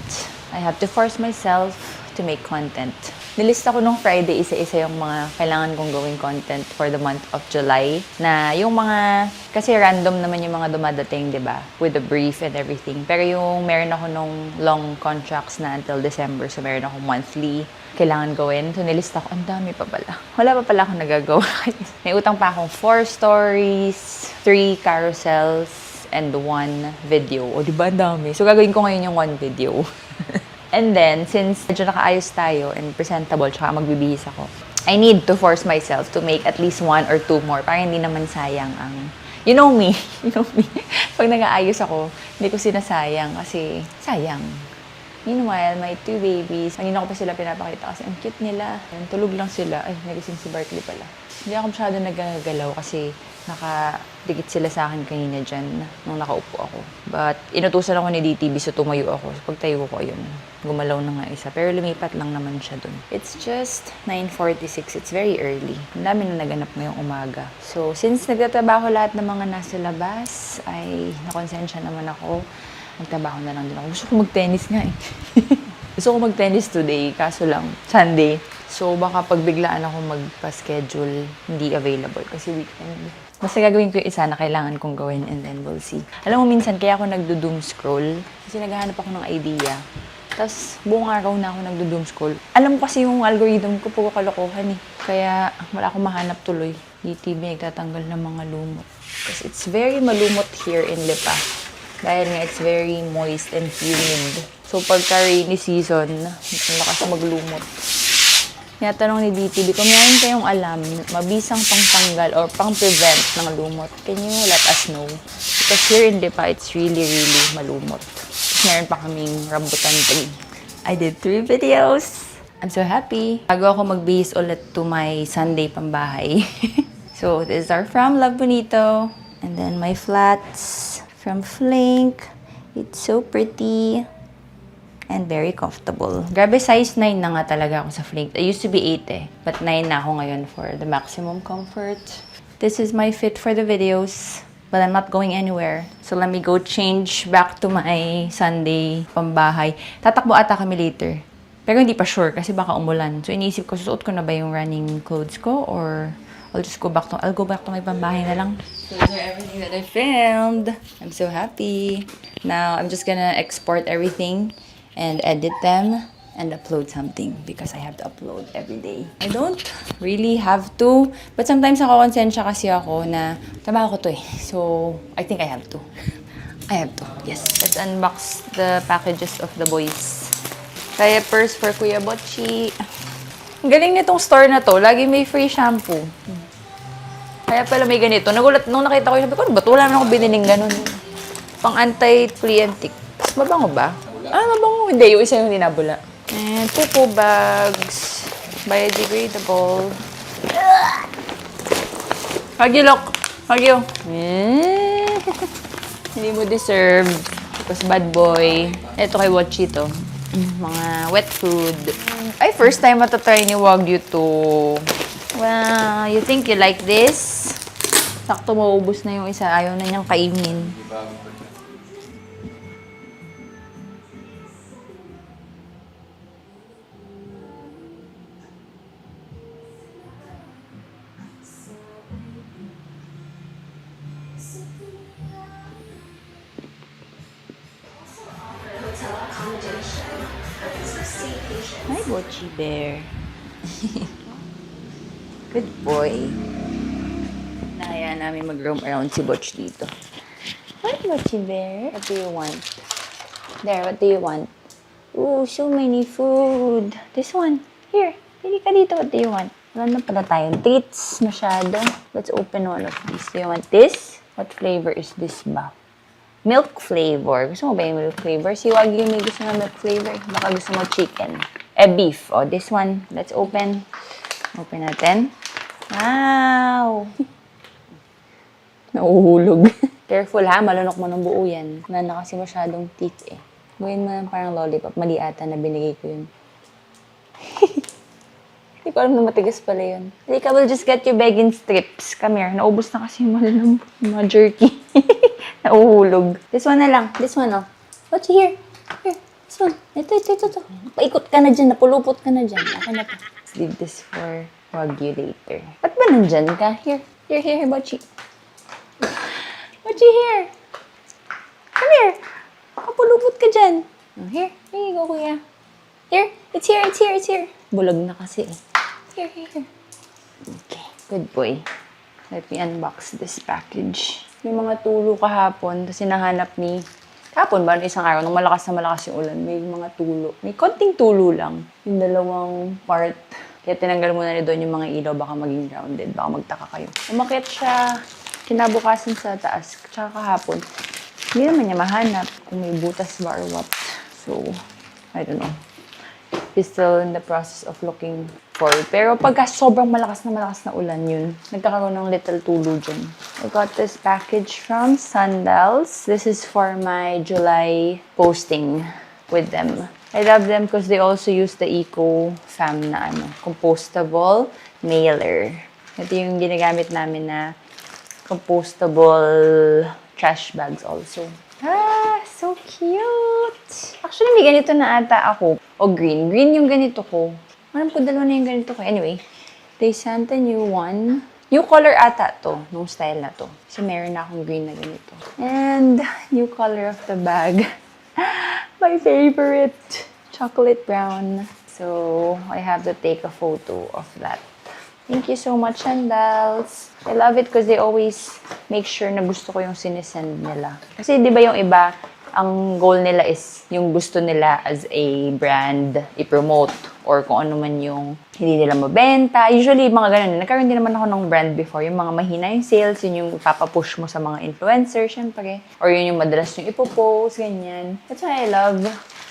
Speaker 2: I have to force myself to make content. Nilista ko nung Friday isa-isa yung mga kailangan kong gawing content for the month of July. Na yung mga, kasi random naman yung mga dumadating, di ba? With the brief and everything. Pero yung meron ako nung long contracts na until December, so meron ako monthly kailangan gawin. So nilista ko, ang dami pa pala. Wala pa pala akong nagagawa. May utang pa akong 4 stories, 3 carousels, and 1 video. O, di ba ang dami? So gagawin ko ngayon yung 1 video. And then, since medyo nakaayos tayo and presentable, tsaka magbibihis ako, I need to force myself to make at least 1 or 2 more para hindi naman sayang ang... You know me. Pag nag-aayos ako, hindi ko sinasayang kasi sayang. Meanwhile, my 2 babies, kanina ko pa sila pinapakita kasi ang cute nila. Tulog lang sila. Ay, nagising si Barkley pala. Hindi ako masyado nagagalaw kasi nakadikit sila sa akin kanina dyan nung nakaupo ako. But inutusan ako ni DTV so tumayo ako. So pagtayo ko, ayun, gumalaw na nga isa. Pero lumipat lang naman siya dun. It's just 9:46. It's very early. Ang dami na naganap ngayong umaga. So since nagtatrabaho lahat ng mga nasa labas, ay nakonsensya naman ako. Magtrabaho na lang din ako. Gusto ko mag-tennis nga eh. Gusto ko mag-tennis today, kaso lang, Sunday. So, baka pagbiglaan ako magpa-schedule, hindi available kasi weekend. Basta gagawin ko yung isa na kailangan kong gawin and then we'll see. Alam mo, minsan kaya ako nagdo-doom scroll kasi naghahanap ako ng idea. Tapos, buong araw na ako nagdo-doom scroll. Alam mo kasi yung algorithm ko, puro kalokohan eh. Kaya, wala akong mahanap tuloy. DTV nagtatanggal ng mga lumot. Kasi it's very malumot here in Lipa. Dahil nga, it's very moist and humid. So, pagka rainy season, ang lakas maglumot. Tinatanong ni DTV, kung meron kayong alam, mabisang pangtanggal or pang-prevent ng lumot, can you let us know? Because here in Lipa, it's really, really malumot. Tapos meron pa kaming rambutan tree. I did 3 videos. I'm so happy. Bago ako magbihis ulit to my Sunday pambahay. So, this is our from Love Bonito. And then my flats from Flink. It's so pretty. And very comfortable. Grabe, size 9 na nga talaga ako sa Flink. I used to be 8 eh. But 9 na ako ngayon for the maximum comfort. This is my fit for the videos. But I'm not going anywhere. So let me go change back to my Sunday pambahay. Tatakbo ata kami later. Pero hindi pa sure kasi baka umulan. So iniisip ko, susuot ko na ba yung running clothes ko? Or I'll go back to my pambahay na lang. So those are everything that I filmed. I'm so happy. Now, I'm just gonna export everything and edit them and upload something because I have to upload every day. I don't really have to, but sometimes nakakonsensya kasi ako na trabaho ko to eh. So, I think I have to. I have to, yes. Let's unbox the packages of the boys. Diapers for Kuya Botchi. Ang galing nitong store na to. Lagi may free shampoo. Kaya pala may ganito. Nagulat nung nakita ko, sabi ko, ba't wala na ako biniling ganun? Pang anti-flea and tick. Mabango ba? Mabango. Hindi, yung isa yung dinabula. And pupo bags. Biodegradable. Huggy, look. Huggy. Hindi mo deserve. Tapos bad boy. Ito kay Watchi to. Mga wet food. Ay, first time matatry ni Wagyu to. Wow, you think you like this? Sakto maubos na yung isa. Ayaw na niyang kainin. Hi, Botchi Bear. Good boy. Nahayaan namin mag-roam around si Botch dito. Hi, Botchi Bear. What do you want? There, what do you want? Ooh, so many food. This one. Here, pili ka dito. What do you want? Wala na pala tayong treats masyado. Let's open all of these. Do you want this? What flavor is this ba? Milk flavor. Gusto mo ba yung milk flavor? Si Wagyu may gusto na milk flavor. Baka gusto mo chicken. Beef. Oh, this one. Let's open. Open natin. Wow! Nauhulog. Careful ha, malunok mo ng buo yan. Wala na kasi masyadong teeth eh. Gawin mo ng parang lollipop. Mali ata na binigay ko yun. Hindi ko alam na matigas pala yun. Lika, we'll just get you begging strips. Come here. Naubos na kasi yung malalambot. Mga jerky. Nauhulog. This one na lang. This one, oh. What's here? Here. This one. Ito. Paikot ka na dyan. Napulupot ka na dyan. Okay na to. Let's leave this for Wagyu later. Ba't ba nandyan ka? Here. Bachi. Bachi, here. Come here. Kapulupot ka dyan. Oh, here you go, kuya. Here. It's here. Bulag na kasi eh. Here. Okay. Good boy. Let me unbox this package. May mga tulo kahapon. Tapos hinahanap ni... Kahapon ba? Isang araw. Nung malakas yung ulan. May mga tulo. May konting tulo lang. Yung dalawang part. Kaya tinanggal muna ni doon yung mga ilaw. Baka maging grounded. Baka magtaka kayo. Umakyat siya. Kinabukasan sa taas. Tsaka kahapon. Hindi naman niya mahanap kung may butas ba or what. So, I don't know. He's still in the process of looking for it. Pero pagka sobrang malakas na ulan yun, nagkakaroon ng little tulo dyan. I got this package from Sandals. This is for my July posting with them. I love them because they also use the Eco-Fam na compostable mailer. Ito yung ginagamit namin na compostable trash bags also. So cute! Actually, may ganito na ata ako. O green. Green yung ganito ko. Alam ko, dalawa na yung ganito ko. Anyway, they sent a new one. New color ata to, nung style na to. So, meron na akong green na ganito. And, new color of the bag. My favorite! Chocolate brown. So, I have to take a photo of that. Thank you so much, Sandals. I love it because they always make sure na gusto ko yung sinesend nila. Kasi di ba yung iba, ang goal nila is yung gusto nila as a brand i-promote or kung ano man yung hindi nila mabenta. Usually, mga ganun. Nagkaroon din naman ako ng brand before. Yung mga mahina yung sales, yun yung papapush mo sa mga influencers, syempre. Or yun yung madalas yung ipopost, ganyan. That's why I love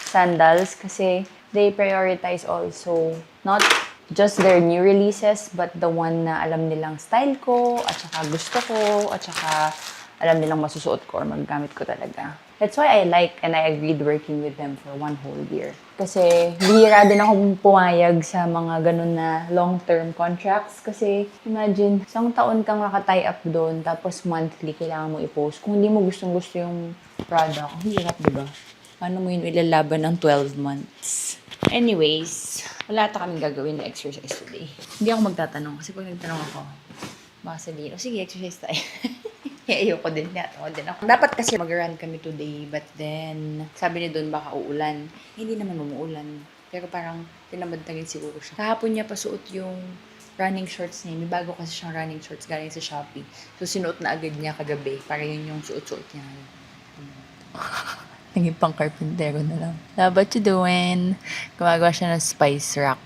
Speaker 2: Sandals kasi they prioritize also not just their new releases, but the one na alam nilang style ko, at saka gusto ko, at saka alam nilang masusuot ko or magagamit ko talaga. That's why I like and I agreed working with them for 1 whole year. Kasi bihira din akong pumayag sa mga ganun na long-term contracts. Kasi imagine, 1 taon kang naka-tie up doon, tapos monthly kailangan mo i-post. Kung hindi mo gustong-gusto yung product, hirap diba? Paano mo yun ilalaban ng 12 months? Anyways, wala ata kaming gagawin na exercise today. Hindi ako magtatanong kasi pag nagtanong ako, baka sabihin, sige, exercise tayo. Ayoko din, ako din ako. Dapat kasi mag-run kami today, but then, sabi ni Don baka uulan. Hindi naman umuulan. Pero parang tinamad na rin siguro siya. Kahapon niya pasuot yung running shorts niya. May bago kasi siyang running shorts galing sa Shopee. So, sinuot na agad niya kagabi para yun yung suot-suot niya. Naging pang karpintero na lang. What you doing? Gumagawa siya ng spice rack.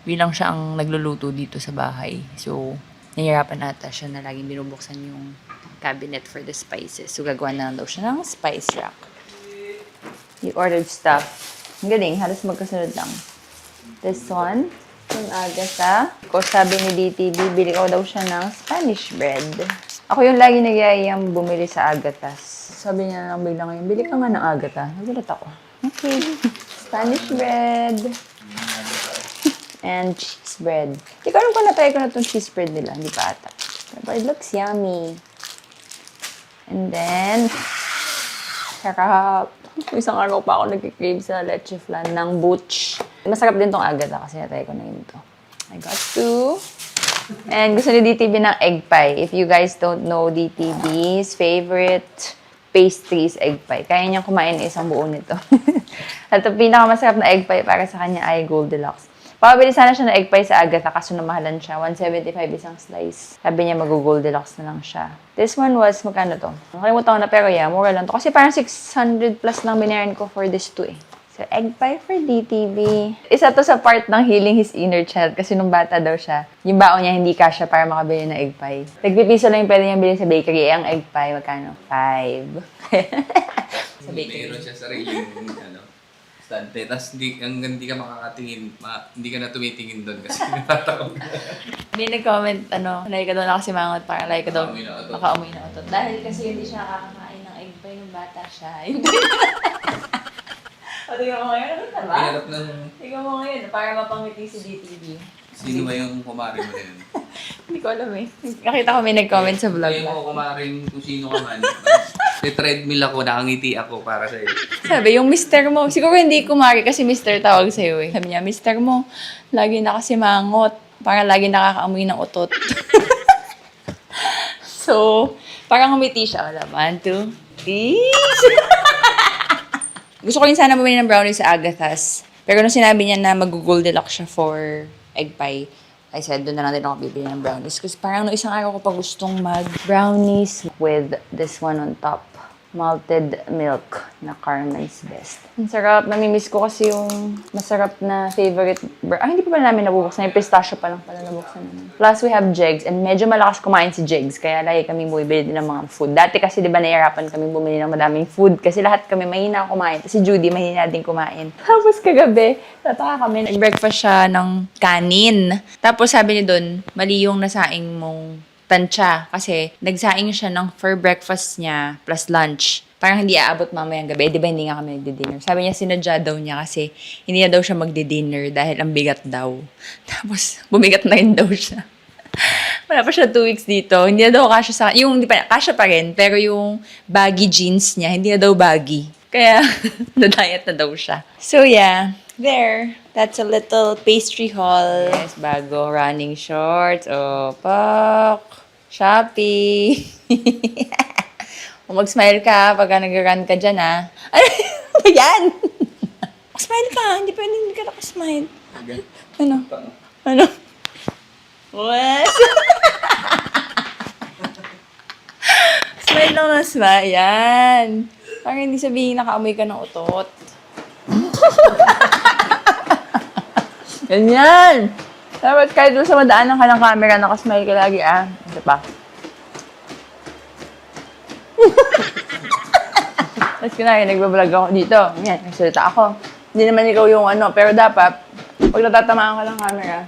Speaker 2: Bilang siya ang nagluluto dito sa bahay. So, nahihirapan ata siya na laging binubuksan yung cabinet for the spices. So, gagawa na lang daw siya ng spice rack. You ordered stuff. Ang galing. Halos magkasunod lang. This one, yung Agatha. Ko sabi ni DTV, bili ko daw siya ng Spanish bread. Ako yung lagi nagyayang bumili sa Agatha's. Sabi niya lang bigla ngayon, bili ka nga ng Agatha. Nagulat ako. Okay. Spanish bread. And cheese bread. Hindi ko alam kung na-try ko na itong cheese bread nila. Hindi pa ata. But it looks yummy. And then, sarap. Isang araw pa ako nag-crave sa leche flan ng Butch. Masarap din tong Agatha kasi na-try ko na yun ito. I got 2. And gusto ni DTV ng egg pie. If you guys don't know, DTV's favorite pastry is egg pie. Kaya niyang kumain isang buo nito. At ang pinakamasarap na egg pie para sa kanya ay Goldilocks. Pakabili sana siya ng egg pie sa Agatha kaso namahalan siya. 175 isang slice. Sabi niya mag-Goldilocks na lang siya. This one was, magkano to? Nakalimutan ko na pero yeah, mura lang to. Kasi parang 600 plus lang binayaran ko for this two eh. So, egg pie for DTV. Isa to sa part ng healing his inner child kasi nung bata daw siya, yung baon niya hindi kasya para makabili ng egg pie. Nagpipiso lang yung pwede niyang bilhin sa bakery. Ang egg pie, magkano? 5. Sa bakery.
Speaker 5: Meron siya sariling stante. Tapos hindi ka makakatingin, hindi ka na tumitingin doon kasi natatakot ka.
Speaker 2: May nag-comment, like ka daw nakasimangot, parang like ka daw
Speaker 5: Nakaamoy na utot.
Speaker 2: nakaamoy na utot. Dahil kasi hindi siya nakakakain ng egg pie nung bata siya. Hindi. O, tingnan mo ngayon, ano na ba?
Speaker 5: Hirap ng...
Speaker 2: Tingnan mo ngayon, para mapangiti si DTV.
Speaker 5: Sino ba yung kumari mo din?
Speaker 2: Hindi ko alam eh. Nakita ko may nag-comment sa vlog
Speaker 5: Ngayon
Speaker 2: na.
Speaker 5: ko kumarin kung sino ka man. Treadmill ako, nakangiti ako para sa'yo.
Speaker 2: Sabi, yung mister mo, siguro hindi kumari kasi mister tawag sa'yo eh. Sabi niya, mister mo, lagi nakasimangot. Parang lagi nakakaamoy ng utot. So, parang humiti siya. Wala, 1, 2, 3. Gusto ko rin sana bumili ng brownie sa Agatha's. Pero nung sinabi niya na mag-Goldilocks siya for egg pie, I said, doon na lang din ako bibili ng brownies. Kasi parang nung isang araw ko pa gustong mag-brownies with this one on top. Malted milk na Carmen's Best. Ang sarap. Namimiss ko kasi yung masarap na favorite hindi pa pala namin nabubuksan. Yung pistachio pa lang pala nabuksan namin. Plus, we have Jegs. And medyo malakas kumain si Jegs. Kaya lagi kami bumibili din ng mga food. Dati kasi, di ba, nahihirapan kami bumili ng madaming food. Kasi lahat kami mahina kumain. Si Judy, mahina din kumain. Tapos kagabi, tataka kami. Nag-breakfast siya ng kanin. Tapos sabi niya doon, mali yung nasaing mong tansya. Kasi nagsaing siya ng for breakfast niya plus lunch. Parang hindi aabot mamayang gabi. Di ba hindi nga kami nagdi-dinner? Sabi niya sinadya daw niya kasi hindi na daw siya magdi-dinner dahil ang bigat daw. Tapos bumigat na rin daw siya. Wala pa siya 2 weeks dito. Hindi na daw kasya sa... Hindi pa, kasya pa rin. Pero yung baggy jeans niya, hindi na daw baggy. Kaya na-diet na daw siya. So yeah, there. That's a little pastry haul. Yes, bago running shorts. Oh, pak. Shopee. O mag-smile ka pagka nag-run ka dyan, ha? Ano ba yan? Smile ka. Hindi pwede hindi ka nakasmile. Ano? Ano? What? Smile lang na smile. Yan. Parang hindi sabihin nakaamoy ka ng utot. Ganyan. Dapat kahit doon sa madaanan ka ng camera, nakasmile ka lagi, ah. Ito pa. Tapos kunwari, nagbablog ako dito. Yan, nagsalita ako. Hindi naman ikaw yung pero dapat, pag natatamaan ka ng camera,